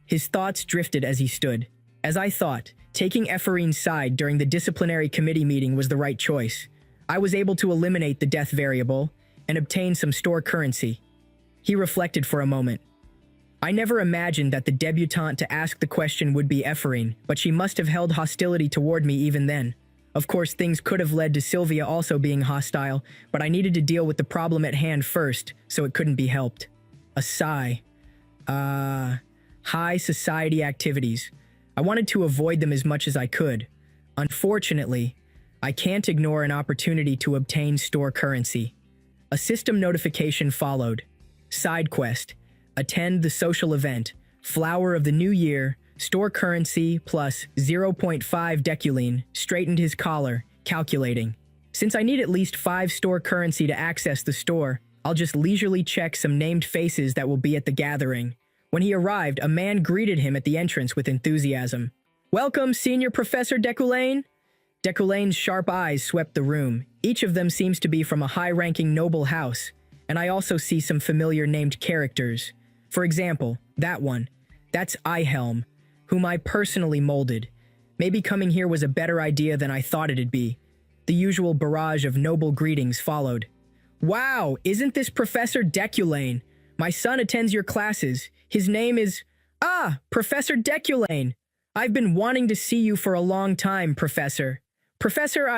His thoughts drifted as he stood. As I thought, taking Ephorine's side during the disciplinary committee meeting was the right choice. I was able to eliminate the death variable and obtain some store currency. He reflected for a moment. I never imagined that the debutante to ask the question would be Ephorine, but she must have held hostility toward me even then. Of course, things could have led to Sylvia also being hostile, but I needed to deal with the problem at hand first, so it couldn't be helped. A sigh. High society activities. I wanted to avoid them as much as I could. Unfortunately, I can't ignore an opportunity to obtain store currency. A system notification followed. Side quest. Attend the social event. Flower of the New Year. Store currency plus 0.5 Deculain. Straightened his collar, calculating. Since I need at least 5 store currency to access the store, I'll just leisurely check some named faces that will be at the gathering. When he arrived, a man greeted him at the entrance with enthusiasm. Welcome, Senior Professor Deculain. Deculain's sharp eyes swept the room. Each of them seems to be from a high-ranking noble house, and I also see some familiar named characters. For example, that one. That's Ihelm, whom I personally molded. Maybe coming here was a better idea than I thought it'd be. The usual barrage of noble greetings followed. Wow, isn't this Professor Deculain? My son attends your classes. His name is... Professor Deculain. I've been wanting to see you for a long time, Professor. Professor,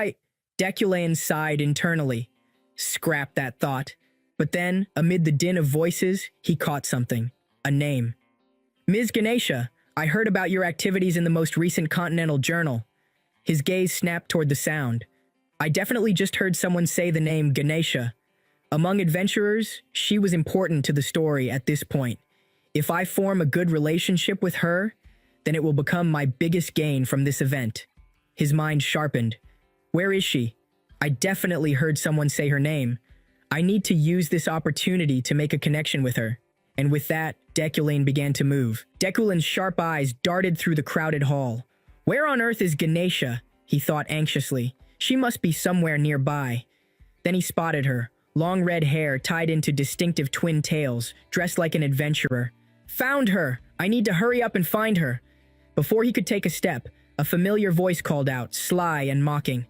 Deculane sighed internally. Scrap that thought. But then, amid the din of voices, he caught something. A name. Ms. Ganesha, I heard about your activities in the most recent Continental Journal. His gaze snapped toward the sound. I definitely just heard someone say the name Ganesha. Among adventurers, she was important to the story at this point. If I form a good relationship with her, then it will become my biggest gain from this event. His mind sharpened. Where is she? I definitely heard someone say her name. I need to use this opportunity to make a connection with her. And with that, Deculane began to move. Deculane's sharp eyes darted through the crowded hall. Where on earth is Ganesha? He thought anxiously. She must be somewhere nearby. Then he spotted her. Long red hair tied into distinctive twin tails, dressed like an adventurer. Found her! I need to hurry up and find her. Before he could take a step, a familiar voice called out, sly and mocking.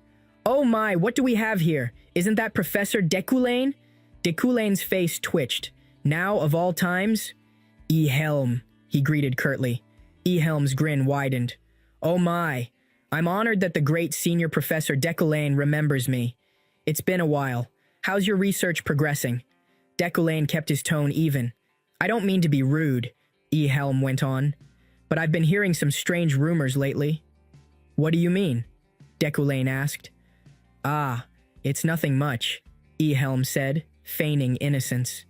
Oh my, what do we have here? Isn't that Professor Deculane? Deculane's face twitched. Now, of all times? E-Helm, he greeted curtly. E-Helm's grin widened. Oh my, I'm honored that the great senior Professor Deculane remembers me. It's been a while. How's your research progressing? Deculane kept his tone even. I don't mean to be rude, E-Helm went on, but I've been hearing some strange rumors lately. What do you mean? Deculane asked. Ah, it's nothing much, E-Helm said, feigning innocence.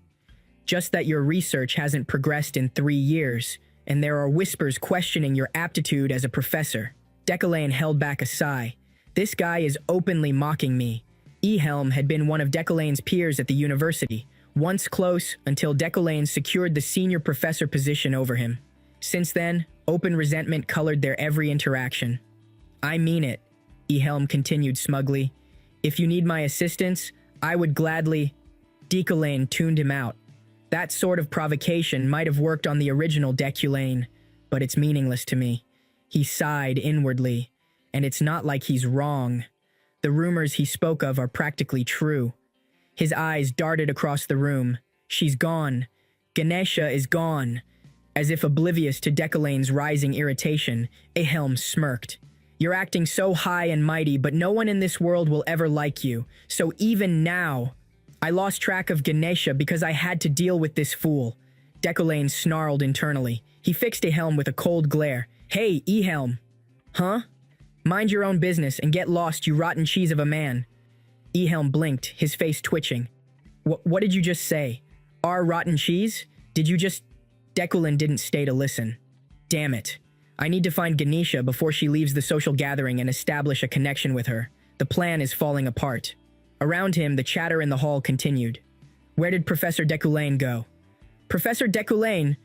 Just that your research hasn't progressed in 3 years, and there are whispers questioning your aptitude as a professor. Deculane held back a sigh. This guy is openly mocking me. E-Helm had been one of Deculane's peers at the university, once close until Deculane secured the senior professor position over him. Since then, open resentment colored their every interaction. I mean it, E-Helm continued smugly. If you need my assistance, I would gladly... Deculane tuned him out. That sort of provocation might have worked on the original Deculane, but it's meaningless to me. He sighed inwardly, and it's not like he's wrong. The rumors he spoke of are practically true. His eyes darted across the room. She's gone. Ganesha is gone. As if oblivious to Deculane's rising irritation, E-Helm smirked. You're acting so high and mighty, but no one in this world will ever like you. So even now... I lost track of Ganesha because I had to deal with this fool. Deculane snarled internally. He fixed E-Helm with a cold glare. Hey, E-Helm. Huh? Mind your own business and get lost, you rotten cheese of a man. E-Helm blinked, his face twitching. What did you just say? Our rotten cheese? Did you just... Deculane didn't stay to listen. Damn it. I need to find Ganesha before she leaves the social gathering and establish a connection with her. The plan is falling apart. Around him, the chatter in the hall continued. Where did Professor Deculane go? Professor Deculane?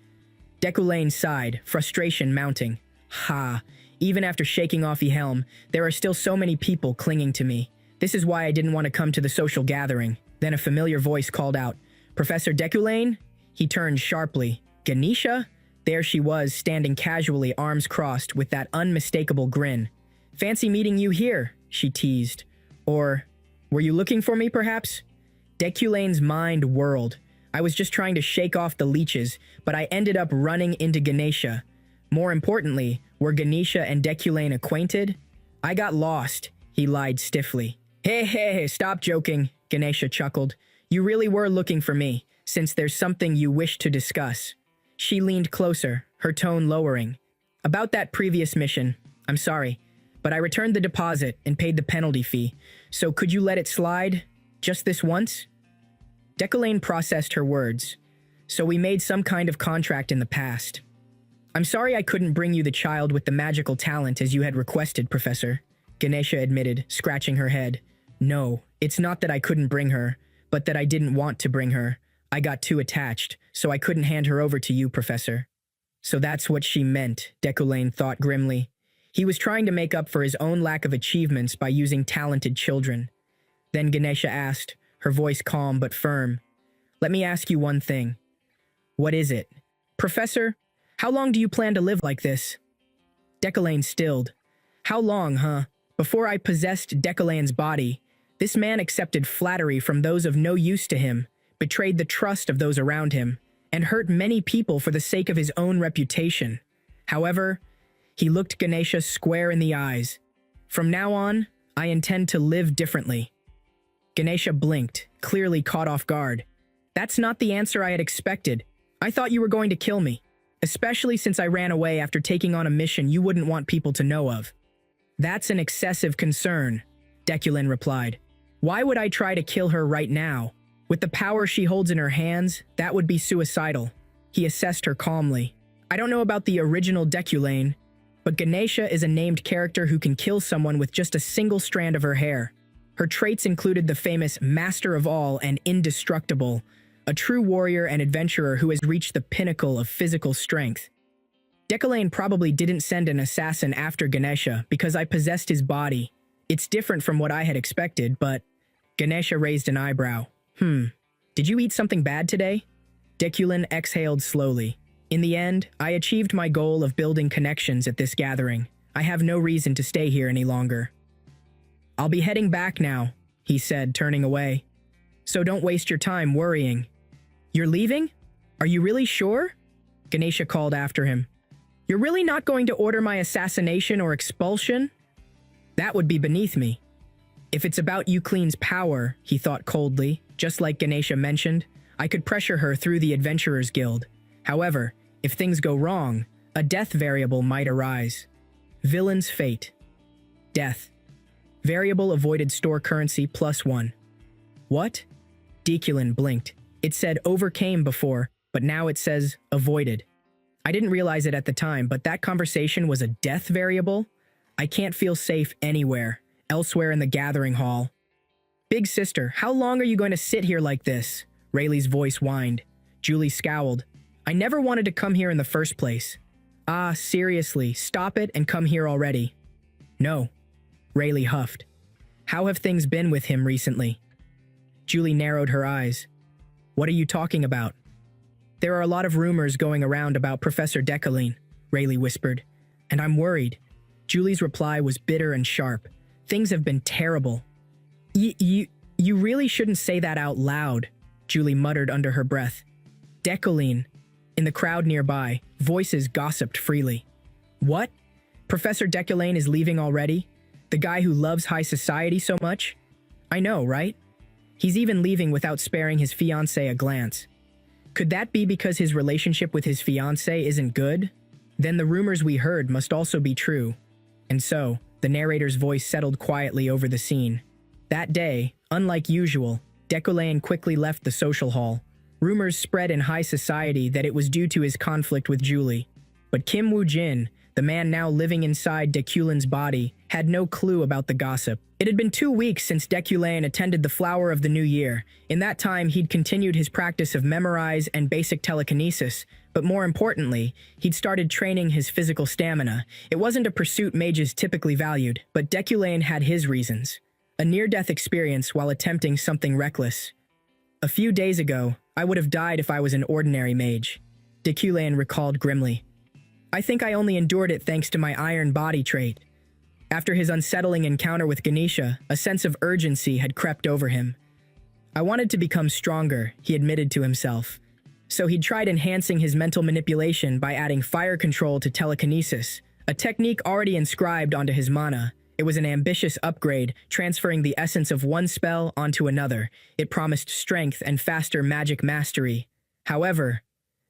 Deculane sighed, frustration mounting. Ha, even after shaking off E-Helm, there are still so many people clinging to me. This is why I didn't want to come to the social gathering. Then a familiar voice called out, Professor Deculane? He turned sharply. Ganesha? There she was, standing casually, arms crossed, with that unmistakable grin. Fancy meeting you here, she teased. Or... Were you looking for me, perhaps? Deculane's mind whirled. I was just trying to shake off the leeches, but I ended up running into Ganesha. More importantly, were Ganesha and Deculane acquainted? I got lost, he lied stiffly. Hey, stop joking, Ganesha chuckled. You really were looking for me, since there's something you wish to discuss. She leaned closer, her tone lowering. About that previous mission, I'm sorry, but I returned the deposit and paid the penalty fee. So could you let it slide? Just this once? Deculane processed her words. So we made some kind of contract in the past. I'm sorry I couldn't bring you the child with the magical talent as you had requested, Professor, Ganesha admitted, scratching her head. No, it's not that I couldn't bring her, but that I didn't want to bring her. I got too attached, so I couldn't hand her over to you, Professor. So that's what she meant, Deculane thought grimly. He was trying to make up for his own lack of achievements by using talented children. Then Ganesha asked, her voice calm but firm. Let me ask you one thing. What is it? Professor, how long do you plan to live like this? Deculane stilled. How long, huh? Before I possessed Deculane's body, this man accepted flattery from those of no use to him, betrayed the trust of those around him, and hurt many people for the sake of his own reputation. However, He looked Ganesha square in the eyes. From now on, I intend to live differently. Ganesha blinked, clearly caught off guard. That's not the answer I had expected. I thought you were going to kill me, especially since I ran away after taking on a mission you wouldn't want people to know of. That's an excessive concern, Dekulin replied. Why would I try to kill her right now? With the power she holds in her hands, that would be suicidal. He assessed her calmly. I don't know about the original Dekulin, but Ganesha is a named character who can kill someone with just a single strand of her hair. Her traits included the famous Master of All and Indestructible, a true warrior and adventurer who has reached the pinnacle of physical strength. Dekulin probably didn't send an assassin after Ganesha because I possessed his body. It's different from what I had expected, but Ganesha raised an eyebrow. Did you eat something bad today? Dekulin exhaled slowly. In the end, I achieved my goal of building connections at this gathering. I have no reason to stay here any longer. I'll be heading back now, he said, turning away. So don't waste your time worrying. You're leaving? Are you really sure? Ganesha called after him. You're really not going to order my assassination or expulsion? That would be beneath me. If it's about Eucline's power, he thought coldly, just like Ganesha mentioned, I could pressure her through the Adventurers Guild. However, if things go wrong, a death variable might arise. Villain's fate. Death. Variable avoided store currency +1. What? Dekulin blinked. It said overcame before, but now it says avoided. I didn't realize it at the time, but that conversation was a death variable? I can't feel safe anywhere, elsewhere in the gathering hall. Big sister, how long are you going to sit here like this? Rayleigh's voice whined. Julie scowled. I never wanted to come here in the first place. Ah, seriously, stop it and come here already. No. Rayleigh huffed. How have things been with him recently? Julie narrowed her eyes. What are you talking about? There are a lot of rumors going around about Professor Dekulin, Rayleigh whispered, and I'm worried. Julie's reply was bitter and sharp. Things have been terrible. You really shouldn't say that out loud, Julie muttered under her breath. Dekulin. In the crowd nearby, voices gossiped freely. What? Professor Dekulin is leaving already? The guy who loves high society so much? I know, right? He's even leaving without sparing his fiancée a glance. Could that be because his relationship with his fiancée isn't good? Then the rumors we heard must also be true. And so, the narrator's voice settled quietly over the scene. That day, unlike usual, Dekulin quickly left the social hall. Rumors spread in high society that it was due to his conflict with Julie. But Kim Woo-jin, the man now living inside Dekulin's body, had no clue about the gossip. It had been 2 weeks since Dekulin attended the Flower of the New Year. In that time, he'd continued his practice of memorize and basic telekinesis, but more importantly, he'd started training his physical stamina. It wasn't a pursuit mages typically valued, but Dekulin had his reasons. A near-death experience while attempting something reckless. A few days ago, I would have died if I was an ordinary mage, Dekulin recalled grimly. I think I only endured it thanks to my iron body trait. After his unsettling encounter with Ganesha, a sense of urgency had crept over him. I wanted to become stronger, he admitted to himself. So he'd tried enhancing his mental manipulation by adding fire control to telekinesis, a technique already inscribed onto his mana. It was an ambitious upgrade, transferring the essence of one spell onto another. It promised strength and faster magic mastery. However,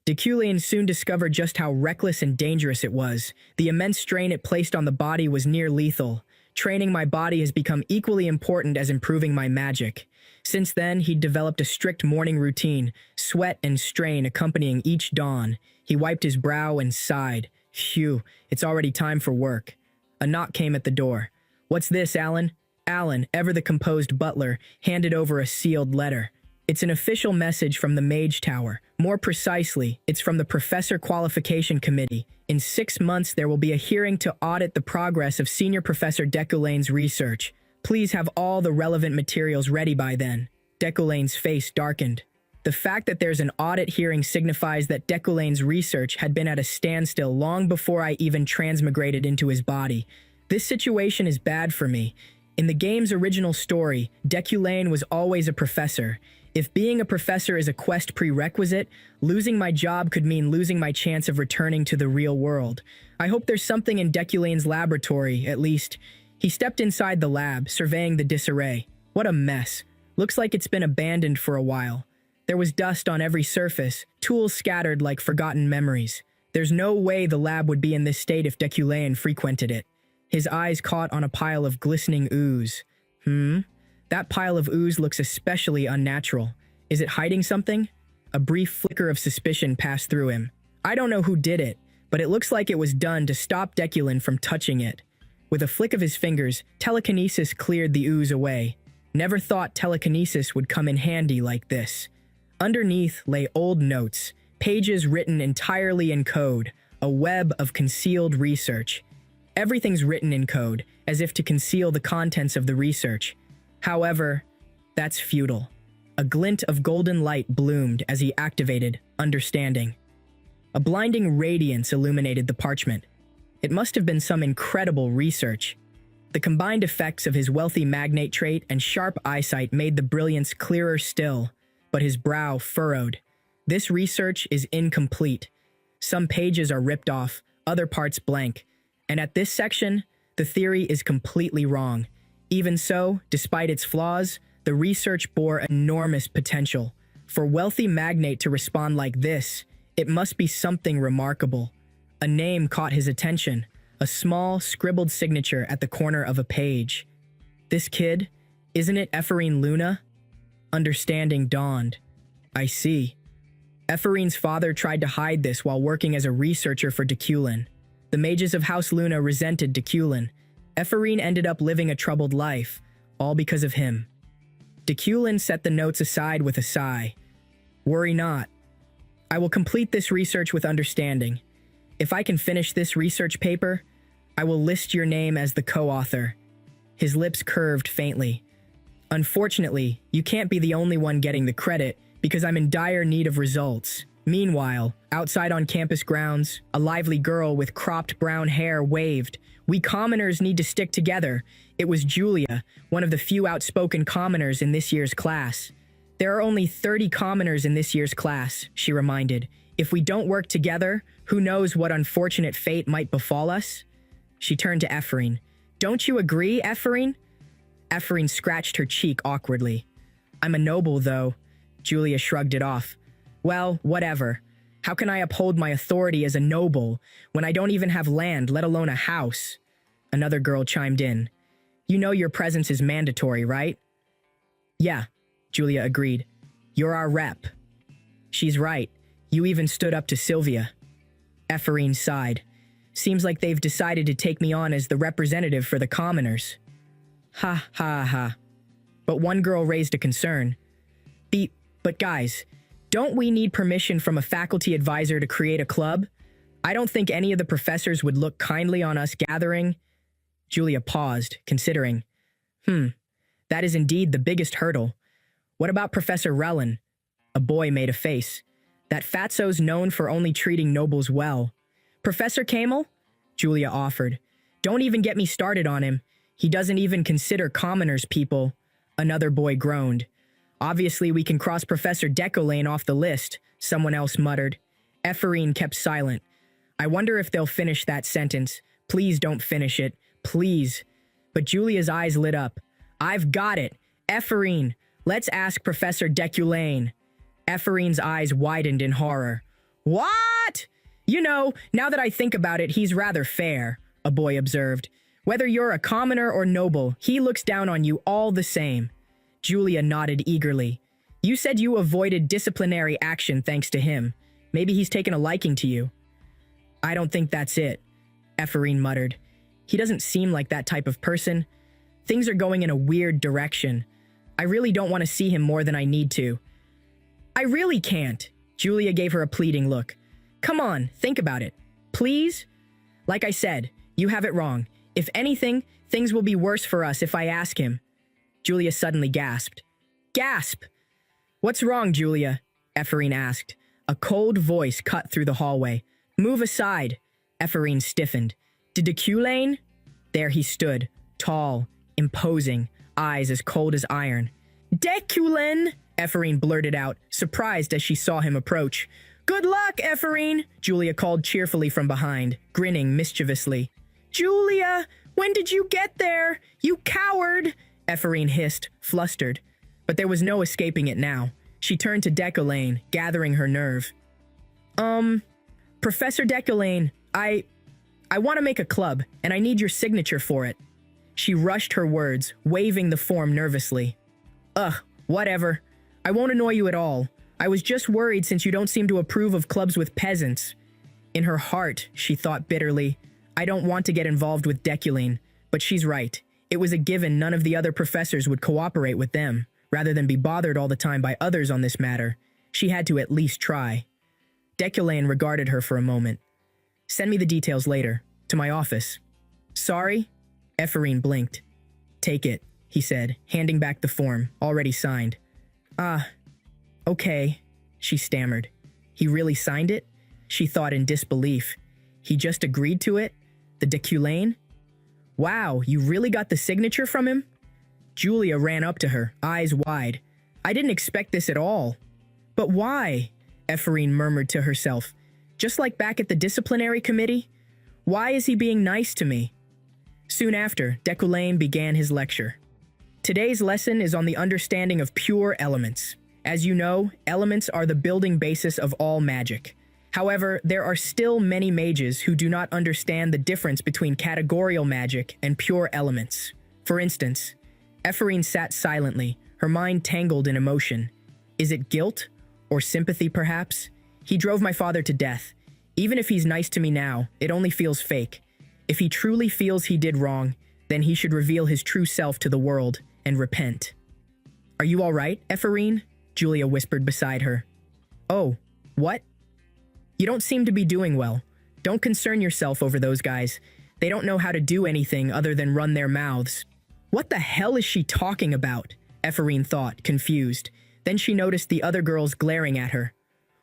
Dekulin soon discovered just how reckless and dangerous it was. The immense strain it placed on the body was near lethal. Training my body has become equally important as improving my magic. Since then, he'd developed a strict morning routine, sweat and strain accompanying each dawn. He wiped his brow and sighed. Phew, it's already time for work. A knock came at the door. What's this, Alan? Alan, ever the composed butler, handed over a sealed letter. It's an official message from the Mage Tower. More precisely, it's from the Professor Qualification Committee. In 6 months, there will be a hearing to audit the progress of Senior Professor Dekulin's research. Please have all the relevant materials ready by then. Dekulin's face darkened. The fact that there's an audit hearing signifies that Dekulin's research had been at a standstill long before I even transmigrated into his body. This situation is bad for me. In the game's original story, Dekulin was always a professor. If being a professor is a quest prerequisite, losing my job could mean losing my chance of returning to the real world. I hope there's something in Deculane's laboratory, at least. He stepped inside the lab, surveying the disarray. What a mess. Looks like it's been abandoned for a while. There was dust on every surface, tools scattered like forgotten memories. There's no way the lab would be in this state if Deculane frequented it. His eyes caught on a pile of glistening ooze. That pile of ooze looks especially unnatural. Is it hiding something? A brief flicker of suspicion passed through him. I don't know who did it, but it looks like it was done to stop Deculane from touching it. With a flick of his fingers, telekinesis cleared the ooze away. Never thought telekinesis would come in handy like this. Underneath lay old notes, pages written entirely in code, a web of concealed research. Everything's written in code, as if to conceal the contents of the research. However, that's futile. A glint of golden light bloomed as he activated Understanding. A blinding radiance illuminated the parchment. It must have been some incredible research. The combined effects of his wealthy magnate trait and sharp eyesight made the brilliance clearer still, but his brow furrowed. This research is incomplete. Some pages are ripped off, other parts blank. And at this section, the theory is completely wrong. Even so, despite its flaws, the research bore enormous potential. For wealthy magnate to respond like this, it must be something remarkable. A name caught his attention, a small, scribbled signature at the corner of a page. This kid, isn't it Ephraim Luna? Understanding dawned. I see. Ephraim's father tried to hide this while working as a researcher for Deculane. The mages of House Luna resented Deculane. Ephraim ended up living a troubled life, all because of him. Deculane set the notes aside with a sigh. Worry not. I will complete this research with understanding. If I can finish this research paper, I will list your name as the co-author. His lips curved faintly. Unfortunately, you can't be the only one getting the credit because I'm in dire need of results. Meanwhile, outside on campus grounds, a lively girl with cropped brown hair waved. We commoners need to stick together. It was Julia, one of the few outspoken commoners in this year's class. There are only 30 commoners in this year's class, she reminded. If we don't work together, who knows what unfortunate fate might befall us? She turned to Ephraim. Don't you agree, Ephraim? Ephraim scratched her cheek awkwardly. I'm a noble, though. Julia shrugged it off. Well, whatever. How can I uphold my authority as a noble when I don't even have land, let alone a house? Another girl chimed in. You know your presence is mandatory, right? Yeah, Julia agreed. You're our rep. She's right. You even stood up to Sylvia. Ephraim sighed. Seems like they've decided to take me on as the representative for the commoners. Ha ha ha. But one girl raised a concern. But guys, don't we need permission from a faculty advisor to create a club? I don't think any of the professors would look kindly on us gathering. Julia paused, considering. That is indeed the biggest hurdle. What about Professor Rellan? A boy made a face. That fatso's known for only treating nobles well. Professor Camel? Julia offered. Don't even get me started on him. He doesn't even consider commoners people. Another boy groaned. Obviously, we can cross Professor Deculane off the list, someone else muttered. Ephraim kept silent. I wonder if they'll finish that sentence. Please don't finish it. Please. But Julia's eyes lit up. I've got it. Ephraim, let's ask Professor Deculane. Ephraim's eyes widened in horror. What? You know, now that I think about it, he's rather fair, a boy observed. Whether you're a commoner or noble, he looks down on you all the same. Julia nodded eagerly. You said you avoided disciplinary action thanks to him. Maybe he's taken a liking to you. I don't think that's it, Ephraim muttered. He doesn't seem like that type of person. Things are going in a weird direction. I really don't want to see him more than I need to. I really can't. Julia gave her a pleading look. Come on, think about it. Please? Like I said, you have it wrong. If anything, things will be worse for us if I ask him. Julia suddenly gasped. Gasp! What's wrong, Julia? Ephraim asked. A cold voice cut through the hallway. Move aside. Ephraim stiffened. Did Deculane? There he stood, tall, imposing, eyes as cold as iron. Deculane! Ephraim blurted out, surprised as she saw him approach. Good luck, Ephraim, Julia called cheerfully from behind, grinning mischievously. Julia, when did you get there? You coward, Ephraim hissed, flustered. But there was no escaping it now. She turned to Decollane, gathering her nerve. Professor Decollane, I want to make a club, and I need your signature for it. She rushed her words, waving the form nervously. Ugh, whatever. I won't annoy you at all. I was just worried since you don't seem to approve of clubs with peasants. In her heart, she thought bitterly, I don't want to get involved with Decollane, but she's right. It was a given none of the other professors would cooperate with them. Rather than be bothered all the time by others on this matter, she had to at least try. Decollane regarded her for a moment. Send me the details later, to my office. Sorry? Ephraim blinked. Take it, he said, handing back the form, already signed. Okay, she stammered. He really signed it? She thought in disbelief. He just agreed to it? The Decollane? Wow, you really got the signature from him? Julia ran up to her, eyes wide. I didn't expect this at all. But why? Ephraim murmured to herself. Just like back at the disciplinary committee? Why is he being nice to me? Soon after, Decollane began his lecture. Today's lesson is on the understanding of pure elements. As you know, elements are the building basis of all magic. However, there are still many mages who do not understand the difference between categorical magic and pure elements. For instance, Ephraim sat silently, her mind tangled in emotion. Is it guilt? Or sympathy, perhaps? He drove my father to death. Even if he's nice to me now, it only feels fake. If he truly feels he did wrong, then he should reveal his true self to the world and repent. Are you all right, Ephraim? Julia whispered beside her. Oh, what? You don't seem to be doing well. Don't concern yourself over those guys. They don't know how to do anything other than run their mouths. What the hell is she talking about? Ephraim thought, confused. Then she noticed the other girls glaring at her.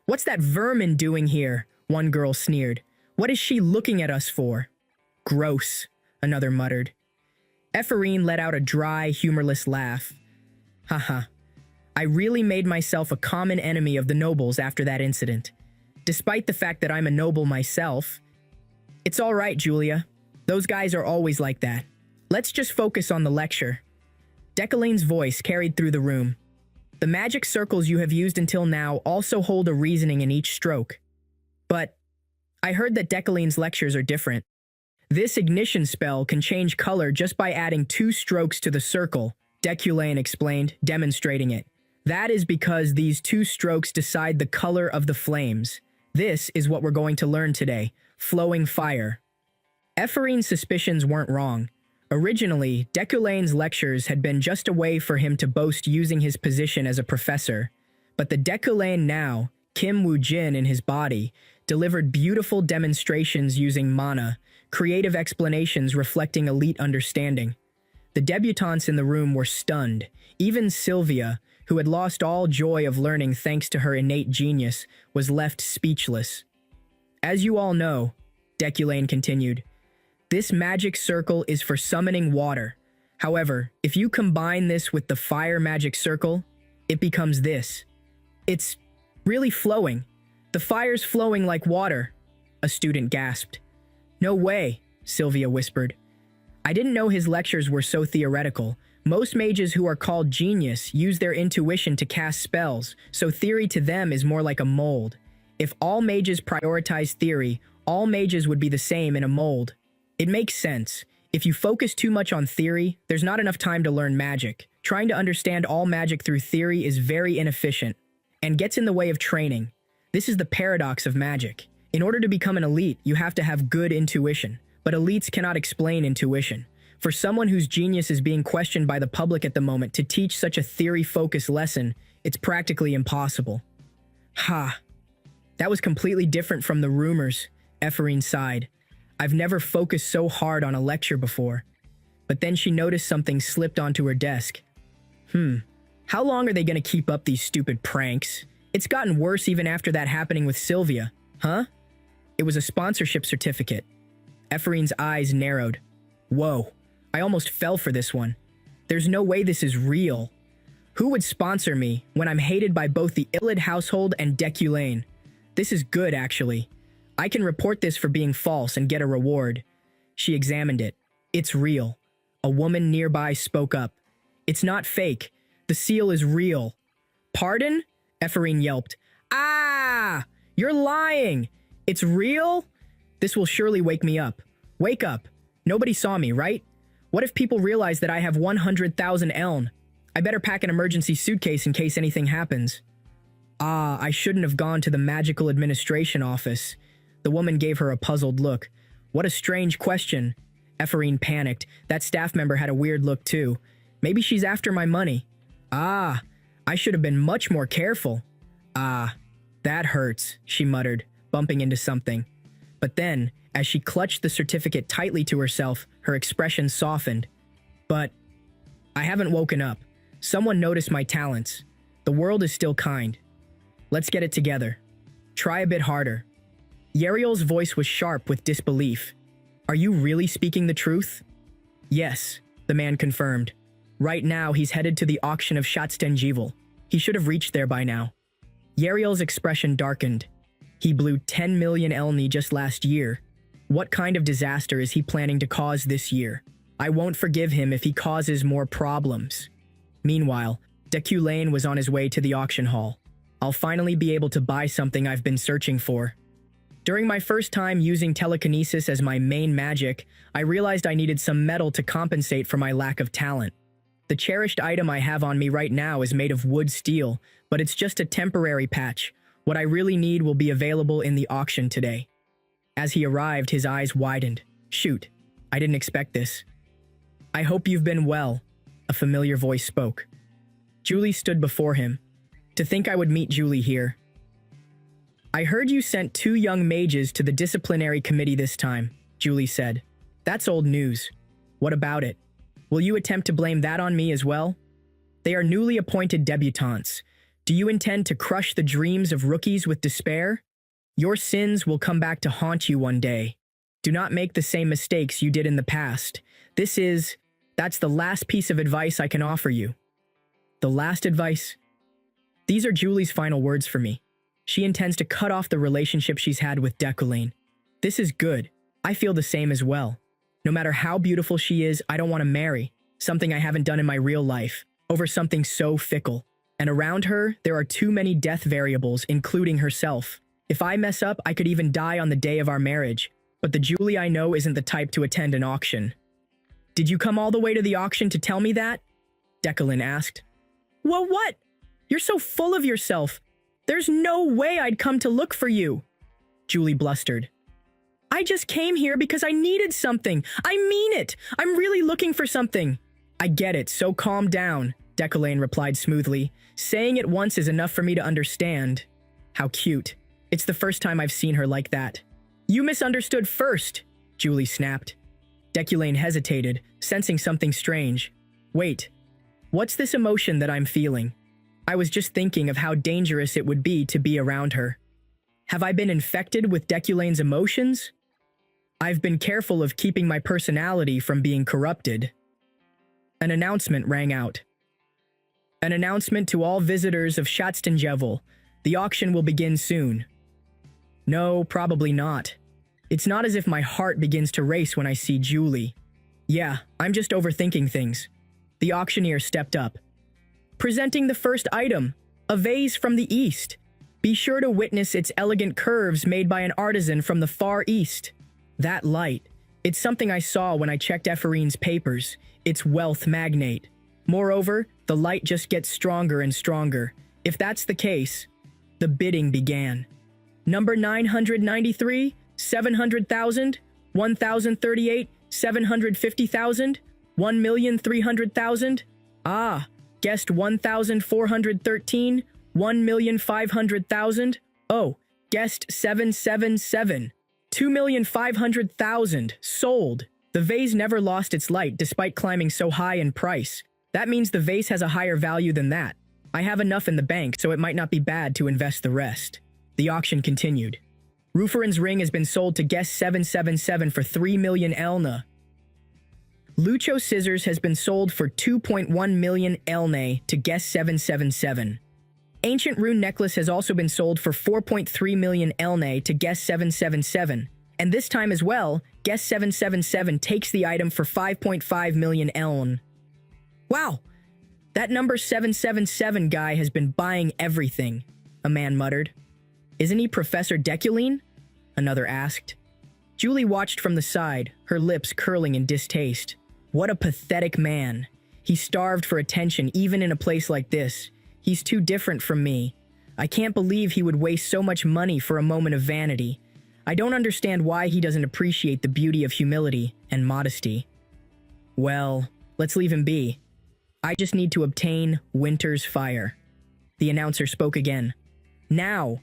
What's that vermin doing here? One girl sneered. What is she looking at us for? Gross, another muttered. Ephraim let out a dry, humorless laugh. Haha. I really made myself a common enemy of the nobles after that incident. Despite the fact that I'm a noble myself. It's all right, Julia. Those guys are always like that. Let's just focus on the lecture. Decollane's voice carried through the room. The magic circles you have used until now also hold a reasoning in each stroke. But I heard that Decollane's lectures are different. This ignition spell can change color just by adding 2 strokes to the circle, Decollane explained, demonstrating it. That is because these 2 strokes decide the color of the flames. This is what we're going to learn today, flowing fire. Ephraim's suspicions weren't wrong. Originally, Decollane's lectures had been just a way for him to boast using his position as a professor. But the Decollane now, Kim Woo-jin in his body, delivered beautiful demonstrations using mana, creative explanations reflecting elite understanding. The debutantes in the room were stunned. Even Sylvia, who had lost all joy of learning thanks to her innate genius, was left speechless. As you all know, Decollane continued, this magic circle is for summoning water. However, if you combine this with the fire magic circle, it becomes this. It's really flowing. The fire's flowing like water, a student gasped. No way, Sylvia whispered. I didn't know his lectures were so theoretical. Most mages who are called genius use their intuition to cast spells, so theory to them is more like a mold. If all mages prioritize theory, all mages would be the same in a mold. It makes sense. If you focus too much on theory, there's not enough time to learn magic. Trying to understand all magic through theory is very inefficient and gets in the way of training. This is the paradox of magic. In order to become an elite, you have to have good intuition, but elites cannot explain intuition. For someone whose genius is being questioned by the public at the moment to teach such a theory-focused lesson, it's practically impossible. Ha! That was completely different from the rumors, Ephraim sighed. I've never focused so hard on a lecture before. But then she noticed something slipped onto her desk. How long are they going to keep up these stupid pranks? It's gotten worse even after that happening with Sylvia. Huh? It was a sponsorship certificate. Ephraim's eyes narrowed. Whoa, I almost fell for this one. There's no way this is real. Who would sponsor me when I'm hated by both the Illid household and Deculane? This is good, actually. I can report this for being false and get a reward. She examined it. It's real. A woman nearby spoke up. It's not fake. The seal is real. Pardon? Ephraim yelped. Ah! You're lying! It's real? This will surely wake me up. Wake up. Nobody saw me, right? What if people realize that I have 100,000 eln? I better pack an emergency suitcase in case anything happens. Ah, I shouldn't have gone to the magical administration office. The woman gave her a puzzled look. What a strange question. Ephraim panicked. That staff member had a weird look too. Maybe she's after my money. Ah, I should have been much more careful. Ah, that hurts, she muttered, bumping into something. But then, as she clutched the certificate tightly to herself, her expression softened. But I haven't woken up. Someone noticed my talents. The world is still kind. Let's get it together. Try a bit harder. Yariel's voice was sharp with disbelief. Are you really speaking the truth? Yes, the man confirmed. Right now, he's headed to the auction of Shatstenjival. He should have reached there by now. Yariel's expression darkened. He blew 10 million Elni just last year. What kind of disaster is he planning to cause this year? I won't forgive him if he causes more problems. Meanwhile, Deculane was on his way to the auction hall. I'll finally be able to buy something I've been searching for. During my first time using telekinesis as my main magic, I realized I needed some metal to compensate for my lack of talent. The cherished item I have on me right now is made of wood steel, but it's just a temporary patch. What I really need will be available in the auction today. As he arrived, his eyes widened. Shoot, I didn't expect this. I hope you've been well, a familiar voice spoke. Julie stood before him. To think I would meet Julie here. I heard you sent 2 young mages to the disciplinary committee this time, Julie said. That's old news. What about it? Will you attempt to blame that on me as well? They are newly appointed debutantes. Do you intend to crush the dreams of rookies with despair? Your sins will come back to haunt you one day. Do not make the same mistakes you did in the past. That's the last piece of advice I can offer you. The last advice? These are Julie's final words for me. She intends to cut off the relationship she's had with Deculane. This is good. I feel the same as well. No matter how beautiful she is, I don't want to marry, something I haven't done in my real life, over something so fickle. And around her, there are too many death variables, including herself. If I mess up, I could even die on the day of our marriage. But the Julie I know isn't the type to attend an auction. Did you come all the way to the auction to tell me that? Deculane asked. Well, what? You're so full of yourself. There's no way I'd come to look for you. Julie blustered. I just came here because I needed something. I mean it. I'm really looking for something. I get it, so calm down, Deculane replied smoothly. Saying it once is enough for me to understand. How cute. It's the first time I've seen her like that. You misunderstood first, Julie snapped. Deculane hesitated, sensing something strange. Wait, what's this emotion that I'm feeling? I was just thinking of how dangerous it would be to be around her. Have I been infected with Deculane's emotions? I've been careful of keeping my personality from being corrupted. An announcement rang out. An announcement to all visitors of Shatstenjevel. The auction will begin soon. No, probably not. It's not as if my heart begins to race when I see Julie. Yeah, I'm just overthinking things. The auctioneer stepped up. Presenting the first item, a vase from the East. Be sure to witness its elegant curves made by an artisan from the Far East. That light, it's something I saw when I checked Ephraim's papers. It's wealth magnate. Moreover, the light just gets stronger and stronger. If that's the case, the bidding began. Number 993, 700,000, 1,038, 750,000, 1,300,000. Ah, guessed 1,413, 1,500,000. Oh, guessed 777. 2,500,000 sold. The vase never lost its light despite climbing so high in price. That means the vase has a higher value than that. I have enough in the bank, so it might not be bad to invest the rest. The auction continued. Ruferan's ring has been sold to guest 777 for 3 million Elna. Lucho Scissors has been sold for 2.1 million elne to Guest 777. Ancient Rune Necklace has also been sold for 4.3 million elne to Guest 777. And this time as well, Guest 777 takes the item for 5.5 million eln. Wow! That number 777 guy has been buying everything, a man muttered. Isn't he Professor Deculine? Another asked. Julie watched from the side, her lips curling in distaste. What a pathetic man. He starved for attention even in a place like this. He's too different from me. I can't believe he would waste so much money for a moment of vanity. I don't understand why he doesn't appreciate the beauty of humility and modesty. Well, let's leave him be. I just need to obtain Winter's Fire. The announcer spoke again. Now,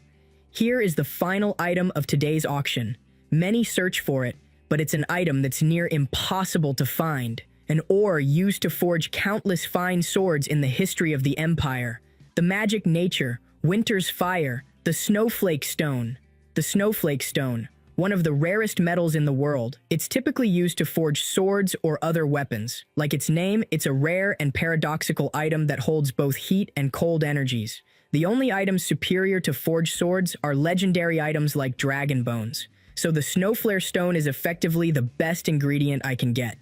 here is the final item of today's auction. Many search for it, but it's an item that's near impossible to find. An ore used to forge countless fine swords in the history of the Empire. The magic nature, Winter's Fire, the Snowflake Stone. The Snowflake Stone, one of the rarest metals in the world. It's typically used to forge swords or other weapons. Like its name, it's a rare and paradoxical item that holds both heat and cold energies. The only items superior to forged swords are legendary items like dragon bones. So the Snowflare Stone is effectively the best ingredient I can get.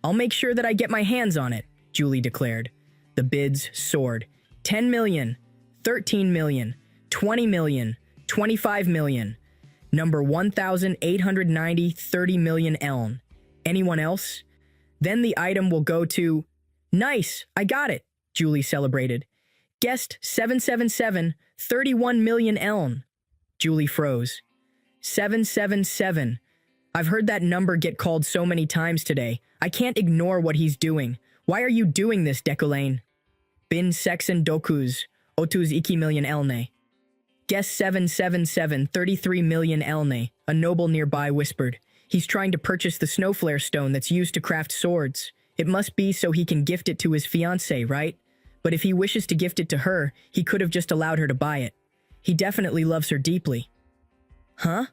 I'll make sure that I get my hands on it, Julie declared. The bids soared. 10 million, 13 million, 20 million, 25 million. Number 1,890, 30 million eln. Anyone else? Then the item will go to... Nice, I got it, Julie celebrated. Guest 777, 31 million eln. Julie froze. 777. I've heard that number get called so many times today. I can't ignore what he's doing. Why are you doing this, Deculane? Bin Sexen Dokuz, Otuz Iki million elne. Guest 777, 33 million elne, a noble nearby whispered. He's trying to purchase the Snowflare Stone that's used to craft swords. It must be so he can gift it to his fiancée, right? But if he wishes to gift it to her, he could have just allowed her to buy it. He definitely loves her deeply. Huh?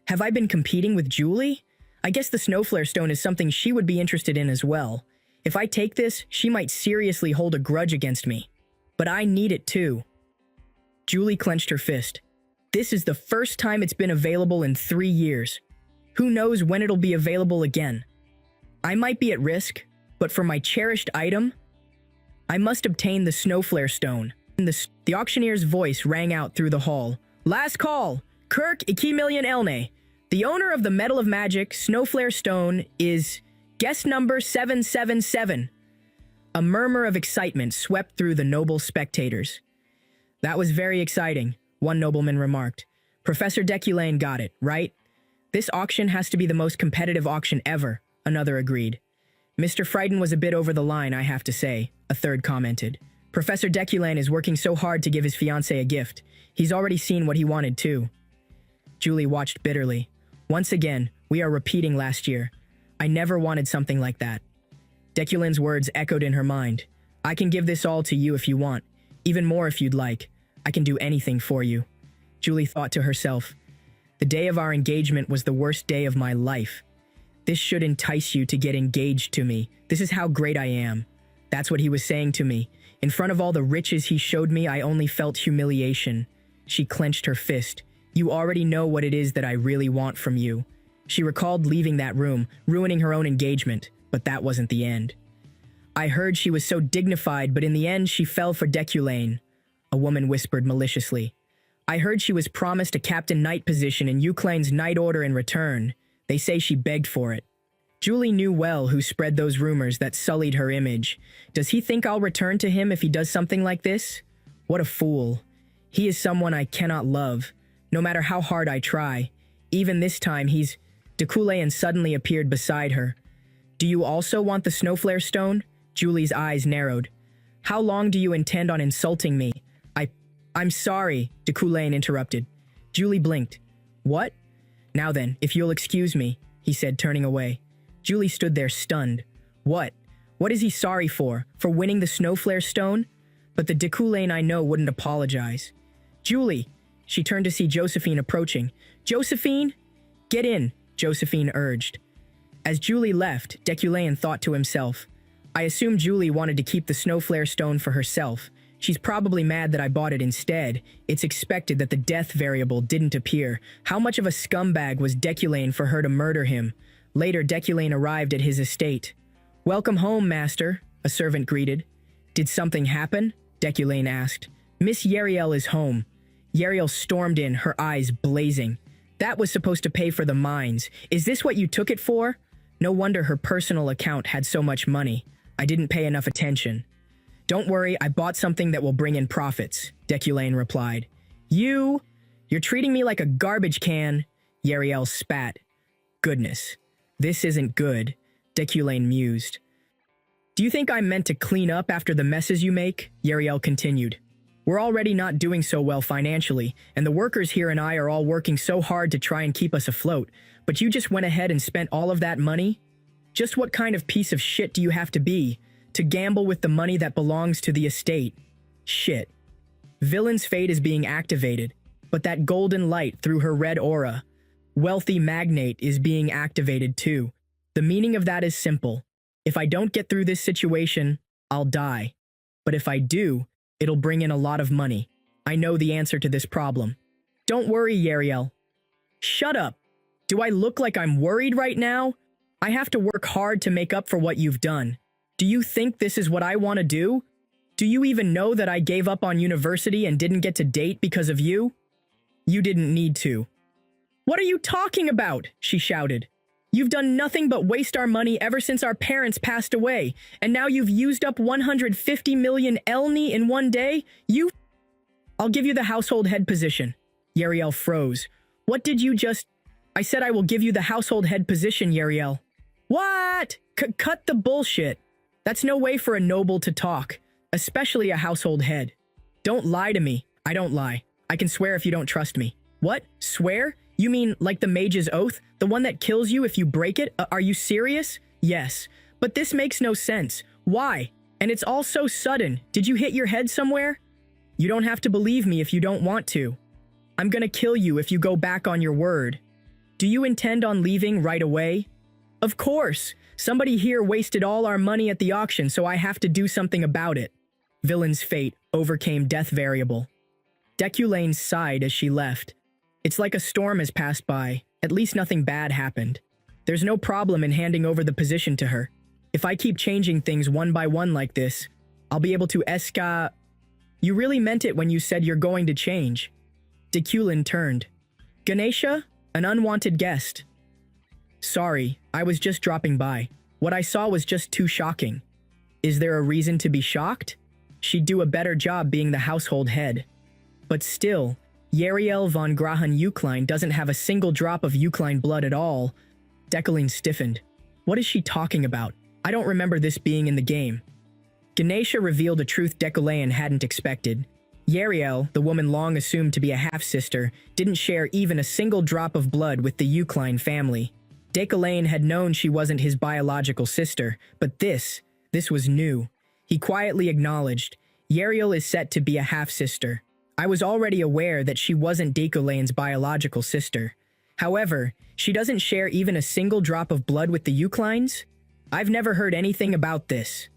Have I been competing with Julie? I guess the Snowflare Stone is something she would be interested in as well. If I take this, she might seriously hold a grudge against me. But I need it too. Julie clenched her fist. This is the first time it's been available in 3 years. Who knows when it'll be available again? I might be at risk, but for my cherished item, I must obtain the Snowflare Stone. The auctioneer's voice rang out through the hall. Last call! Kirk Ikimillion Elne. The owner of the Medal of Magic, Snowflare Stone, is guest number 777. A murmur of excitement swept through the noble spectators. That was very exciting, one nobleman remarked. Professor Deculane got it, right? This auction has to be the most competitive auction ever, another agreed. Mr. Frighten was a bit over the line, I have to say, a third commented. Professor Deculane is working so hard to give his fiancée a gift. He's already seen what he wanted, too. Julie watched bitterly. Once again, we are repeating last year. I never wanted something like that. Deculane's words echoed in her mind. I can give this all to you if you want. Even more if you'd like. I can do anything for you. Julie thought to herself. The day of our engagement was the worst day of my life. This should entice you to get engaged to me. This is how great I am. That's what he was saying to me. In front of all the riches he showed me, I only felt humiliation. She clenched her fist. You already know what it is that I really want from you. She recalled leaving that room, ruining her own engagement, but that wasn't the end. I heard she was so dignified, but in the end she fell for Deculane, a woman whispered maliciously. I heard she was promised a Captain Knight position in Euclane's Knight Order in return. They say she begged for it. Julie knew well who spread those rumors that sullied her image. Does he think I'll return to him if he does something like this? What a fool. He is someone I cannot love, no matter how hard I try. Even this time he's... Deculaine suddenly appeared beside her. Do you also want the Snowflare Stone? Julie's eyes narrowed. How long do you intend on insulting me? I'm sorry, Deculaine interrupted. Julie blinked. What? Now then, if you'll excuse me, he said, turning away. Julie stood there stunned. What? What is he sorry for? For winning the Snowflare Stone? But the Deculaine I know wouldn't apologize. Julie! She turned to see Josephine approaching. Josephine? Get in, Josephine urged. As Julie left, Deculain thought to himself, I assume Julie wanted to keep the Snowflare stone for herself. She's probably mad that I bought it instead. It's expected that the death variable didn't appear. How much of a scumbag was Deculain for her to murder him? Later, Deculain arrived at his estate. Welcome home, master, a servant greeted. Did something happen? Deculain asked. Miss Yariel is home. Yariel stormed in, her eyes blazing. That was supposed to pay for the mines. Is this what you took it for? No wonder her personal account had so much money. I didn't pay enough attention. Don't worry, I bought something that will bring in profits, Deculain replied. You're treating me like a garbage can, Yariel spat. Goodness, this isn't good, Deculain mused. Do you think I'm meant to clean up after the messes you make? Yariel continued. We're already not doing so well financially, and the workers here and I are all working so hard to try and keep us afloat, but you just went ahead and spent all of that money? Just what kind of piece of shit do you have to be to gamble with the money that belongs to the estate? Shit. Villain's fate is being activated, but that golden light through her red aura. Wealthy magnate is being activated too. The meaning of that is simple. If I don't get through this situation, I'll die. But if I do, it'll bring in a lot of money. I know the answer to this problem. Don't worry, Yariel. Shut up. Do I look like I'm worried right now? I have to work hard to make up for what you've done. Do you think this is what I want to do? Do you even know that I gave up on university and didn't get to date because of you? You didn't need to. What are you talking about? She shouted. You've done nothing but waste our money ever since our parents passed away, and now you've used up 150 million elni in one day? I'll give you the household head position. Yariel froze. What did you just... I said I will give you the household head position, Yariel. What? Cut the bullshit. That's no way for a noble to talk, especially a household head. Don't lie to me. I don't lie. I can swear if you don't trust me. What? Swear? You mean like the mage's oath? The one that kills you if you break it? Are you serious? Yes. But this makes no sense. Why? And it's all so sudden. Did you hit your head somewhere? You don't have to believe me if you don't want to. I'm gonna kill you if you go back on your word. Do you intend on leaving right away? Of course. Somebody here wasted all our money at the auction, so I have to do something about it. Villain's fate overcame death variable. Deculain sighed as she left. It's like a storm has passed by. At least nothing bad happened. There's no problem in handing over the position to her. If I keep changing things one by one like this, I'll be able to You really meant it when you said you're going to change. Deculain turned. Ganesha? An unwanted guest. Sorry, I was just dropping by. What I saw was just too shocking. Is there a reason to be shocked? She'd do a better job being the household head. But still, Yariel von Grahan Eucline doesn't have a single drop of Eucline blood at all. Deculain stiffened. What is she talking about? I don't remember this being in the game. Ganesha revealed a truth Deculain hadn't expected. Yariel, the woman long assumed to be a half-sister, didn't share even a single drop of blood with the Eucline family. Deculain had known she wasn't his biological sister, but this was new. He quietly acknowledged, Yariel is set to be a half-sister. I was already aware that she wasn't Deculain's biological sister. However, she doesn't share even a single drop of blood with the Euclines? I've never heard anything about this.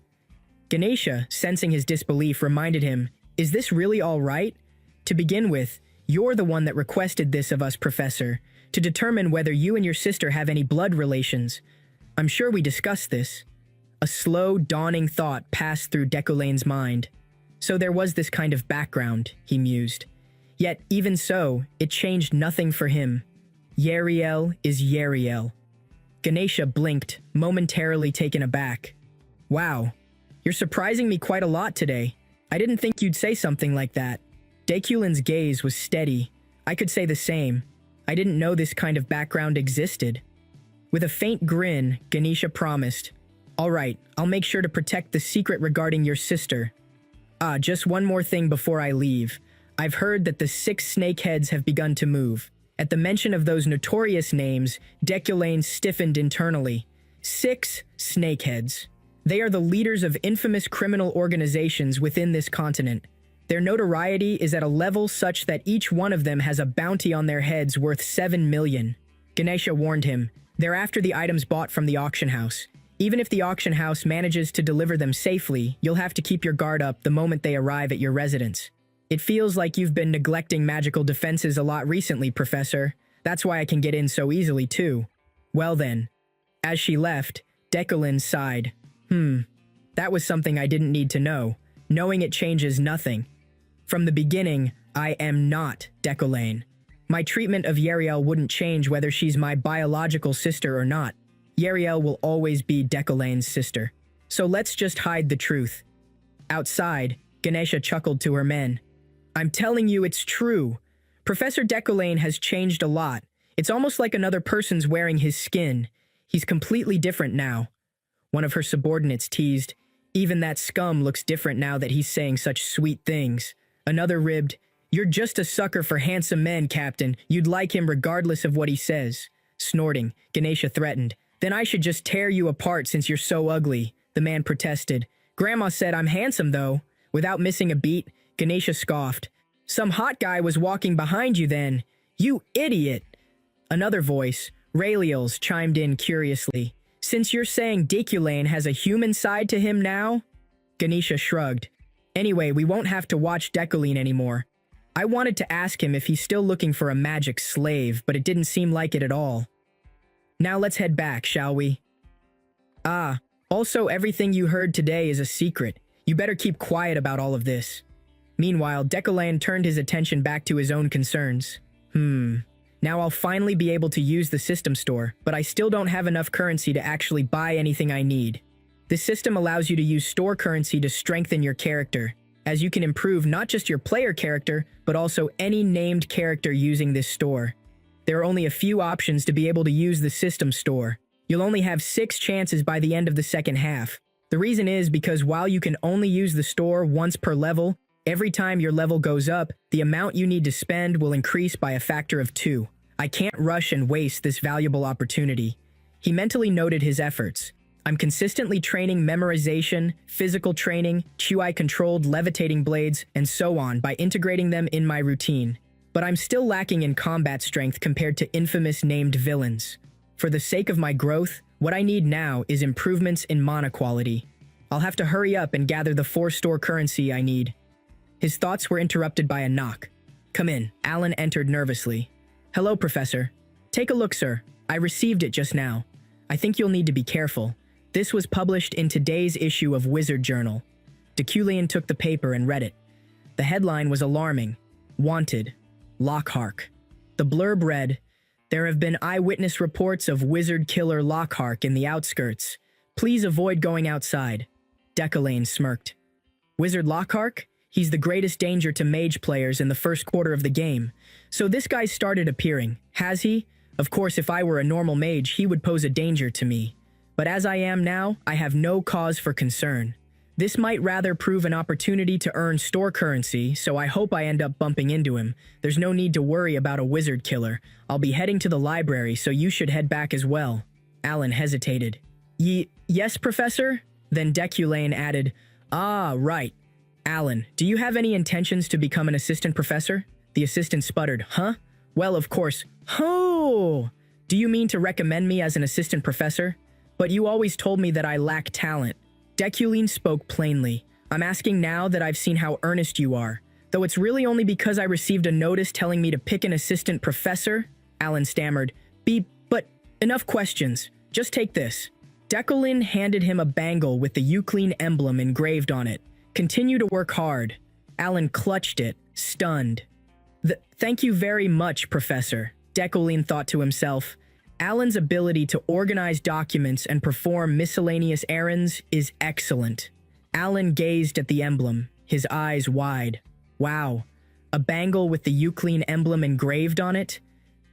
Ganesha, sensing his disbelief, reminded him, Is this really all right? To begin with, you're the one that requested this of us, Professor, to determine whether you and your sister have any blood relations. I'm sure we discussed this. A slow, dawning thought passed through Deculain's mind. So there was this kind of background, he mused. Yet, even so, it changed nothing for him. Yariel is Yariel. Ganesha blinked, momentarily taken aback. Wow, you're surprising me quite a lot today. I didn't think you'd say something like that. Deculain's gaze was steady. I could say the same. I didn't know this kind of background existed. With a faint grin, Ganesha promised, All right, I'll make sure to protect the secret regarding your sister. Just one more thing before I leave. I've heard that the 6 snakeheads have begun to move. At the mention of those notorious names, Deculain stiffened internally. 6 snakeheads. They are the leaders of infamous criminal organizations within this continent. Their notoriety is at a level such that each one of them has a bounty on their heads worth 7 million. Ganesha warned him, They're after the items bought from the auction house. Even if the auction house manages to deliver them safely, you'll have to keep your guard up the moment they arrive at your residence. It feels like you've been neglecting magical defenses a lot recently, Professor. That's why I can get in so easily, too. Well then. As she left, Decolin sighed. That was something I didn't need to know. Knowing it changes nothing. From the beginning, I am not Decolin. My treatment of Yariel wouldn't change whether she's my biological sister or not. Yariel will always be Decolin's sister. So let's just hide the truth. Outside, Ganesha chuckled to her men. I'm telling you it's true. Professor Decolin has changed a lot. It's almost like another person's wearing his skin. He's completely different now. One of her subordinates teased, even that scum looks different now that he's saying such sweet things. Another ribbed, you're just a sucker for handsome men, Captain. You'd like him regardless of what he says. Snorting, Ganesha threatened, then I should just tear you apart since you're so ugly, the man protested. Grandma said I'm handsome though. Without missing a beat, Ganesha scoffed. Some hot guy was walking behind you then. You idiot. Another voice, Raeliel's, chimed in curiously. Since you're saying Decolin has a human side to him now? Ganesha shrugged. Anyway, we won't have to watch Decolin anymore. I wanted to ask him if he's still looking for a magic slave, but it didn't seem like it at all. Now let's head back, shall we? Also everything you heard today is a secret. You better keep quiet about all of this. Meanwhile, Decolin turned his attention back to his own concerns. Now I'll finally be able to use the system store, but I still don't have enough currency to actually buy anything I need. This system allows you to use store currency to strengthen your character, as you can improve not just your player character, but also any named character using this store. There are only a few options to be able to use the system store. You'll only have 6 chances by the end of the second half. The reason is because while you can only use the store once per level, every time your level goes up, the amount you need to spend will increase by a factor of 2. I can't rush and waste this valuable opportunity. He mentally noted his efforts. I'm consistently training memorization, physical training, Qi-controlled levitating blades, and so on by integrating them in my routine. But I'm still lacking in combat strength compared to infamous named villains. For the sake of my growth, what I need now is improvements in mana quality. I'll have to hurry up and gather the 4 store currency I need. His thoughts were interrupted by a knock. Come in. Alan entered nervously. Hello, Professor. Take a look, sir. I received it just now. I think you'll need to be careful. This was published in today's issue of Wizard Journal. Deculian took the paper and read it. The headline was alarming. Wanted. Lockhart. The blurb read, there have been eyewitness reports of wizard killer Lockhart in the outskirts. Please avoid going outside. Decolin smirked. Wizard Lockhart? He's the greatest danger to mage players in the first quarter of the game. So this guy started appearing, has he? Of course, if I were a normal mage, he would pose a danger to me. But as I am now, I have no cause for concern. This might rather prove an opportunity to earn store currency, so I hope I end up bumping into him. There's no need to worry about a wizard killer. I'll be heading to the library, so you should head back as well. Alan hesitated. Yes, Professor? Then Decolin added, right. Alan, do you have any intentions to become an assistant professor? The assistant sputtered, huh? Well, of course. Oh! Do you mean to recommend me as an assistant professor? But you always told me that I lack talent. Decolin spoke plainly. I'm asking now that I've seen how earnest you are. Though it's really only because I received a notice telling me to pick an assistant professor? Alan stammered. But enough questions. Just take this. Decolin handed him a bangle with the Euclid emblem engraved on it. Continue to work hard. Alan clutched it, stunned. Thank you very much, Professor. Decolin thought to himself. Alan's ability to organize documents and perform miscellaneous errands is excellent. Alan gazed at the emblem, his eyes wide. Wow, a bangle with the Euclid emblem engraved on it?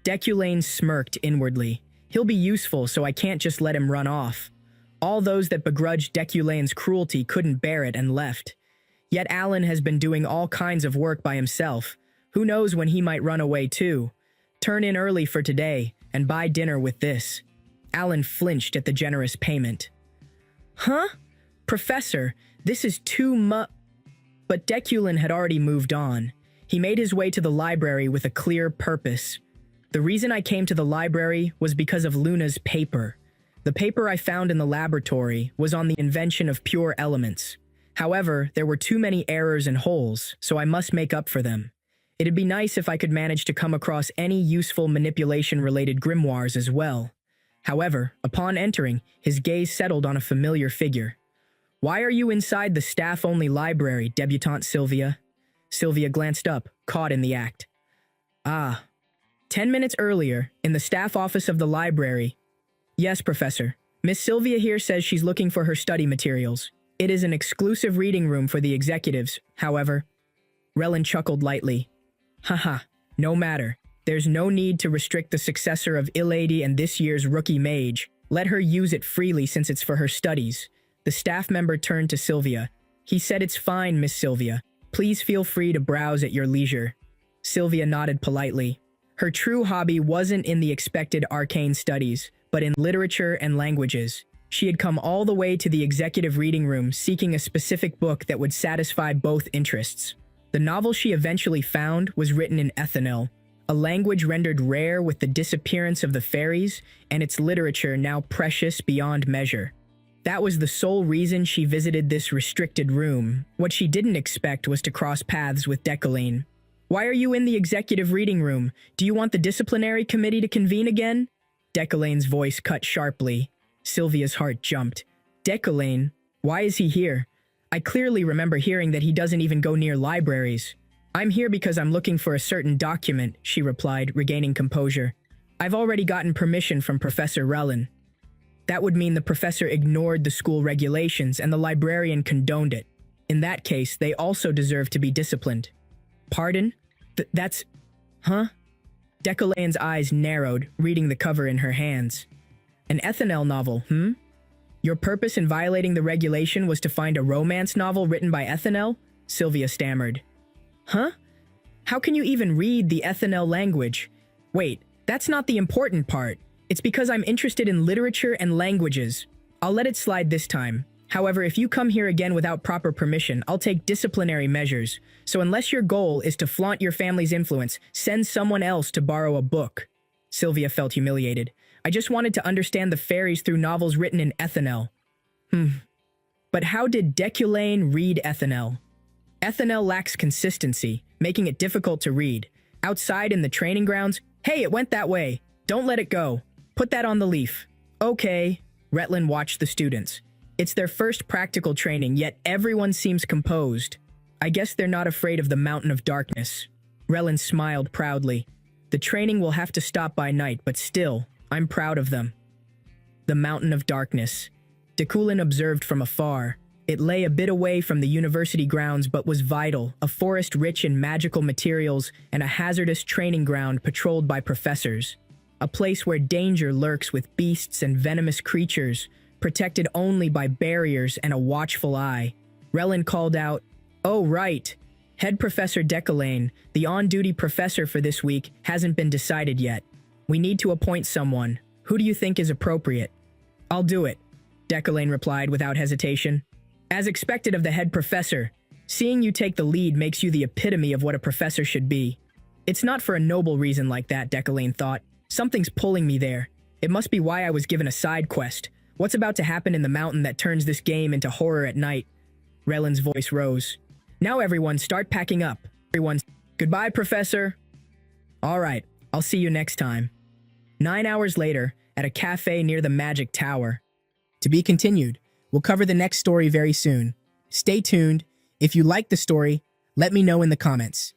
Decolin smirked inwardly. He'll be useful, so I can't just let him run off. All those that begrudged Decolin's cruelty couldn't bear it and left. Yet Alan has been doing all kinds of work by himself. Who knows when he might run away too? Turn in early for today and buy dinner with this. Alan flinched at the generous payment. Huh? Professor, this is too much. But Decolin had already moved on. He made his way to the library with a clear purpose. The reason I came to the library was because of Luna's paper. The paper I found in the laboratory was on the invention of pure elements. However, there were too many errors and holes, so I must make up for them. It'd be nice if I could manage to come across any useful manipulation-related grimoires as well. However, upon entering, his gaze settled on a familiar figure. "Why are you inside the staff-only library, debutante Sylvia?" Sylvia glanced up, caught in the act. "Ah. 10 minutes earlier, in the staff office of the library." "Yes, Professor. Miss Sylvia here says she's looking for her study materials. It is an exclusive reading room for the executives, however." Relin chuckled lightly. "Haha, no matter. There's no need to restrict the successor of Illady and this year's rookie mage. Let her use it freely since it's for her studies." The staff member turned to Sylvia. "He said it's fine, Miss Sylvia. Please feel free to browse at your leisure." Sylvia nodded politely. Her true hobby wasn't in the expected arcane studies, but in literature and languages. She had come all the way to the executive reading room seeking a specific book that would satisfy both interests. The novel she eventually found was written in Ethanel, a language rendered rare with the disappearance of the fairies, and its literature now precious beyond measure. That was the sole reason she visited this restricted room. What she didn't expect was to cross paths with Decoline. "Why are you in the executive reading room? Do you want the disciplinary committee to convene again?" Decoline's voice cut sharply. Sylvia's heart jumped. "Decoline? Why is he here? I clearly remember hearing that he doesn't even go near libraries." "I'm here because I'm looking for a certain document," she replied, regaining composure. "I've already gotten permission from Professor Relin." That would mean the professor ignored the school regulations and the librarian condoned it. In that case, they also deserve to be disciplined. "Pardon? That's... Huh?" Decoline's eyes narrowed, reading the cover in her hands. "An Ethanel novel, hmm? Your purpose in violating the regulation was to find a romance novel written by Ethanel?" Sylvia stammered. "Huh? How can you even read the Ethanel language? Wait, that's not the important part. It's because I'm interested in literature and languages. I'll let it slide this time. However, if you come here again without proper permission, I'll take disciplinary measures. So unless your goal is to flaunt your family's influence, send someone else to borrow a book." Sylvia felt humiliated. "I just wanted to understand the fairies through novels written in Ethanel." But how did Decoline read Ethanel? Ethanel lacks consistency, making it difficult to read. Outside in the training grounds, "Hey, it went that way. Don't let it go. Put that on the leaf." "Okay." Retlin watched the students. It's their first practical training, yet everyone seems composed. "I guess they're not afraid of the Mountain of Darkness." Relin smiled proudly. "The training will have to stop by night, but still, I'm proud of them." The Mountain of Darkness. Decoulin observed from afar. It lay a bit away from the university grounds but was vital, a forest rich in magical materials and a hazardous training ground patrolled by professors. A place where danger lurks with beasts and venomous creatures, protected only by barriers and a watchful eye. Relin called out, "Oh, right. Head Professor Decoline, the on-duty professor for this week, hasn't been decided yet. We need to appoint someone. Who do you think is appropriate?" "I'll do it," Decoline replied without hesitation. "As expected of the head professor, seeing you take the lead makes you the epitome of what a professor should be." "It's not for a noble reason like that," Decoline thought. "Something's pulling me there. It must be why I was given a side quest. What's about to happen in the mountain that turns this game into horror at night?" Relin's voice rose. "Now everyone start packing up. Goodbye, Professor." "All right, I'll see you next time." 9 hours later, at a cafe near the Magic Tower. To be continued. We'll cover the next story very soon. Stay tuned. If you like the story, let me know in the comments.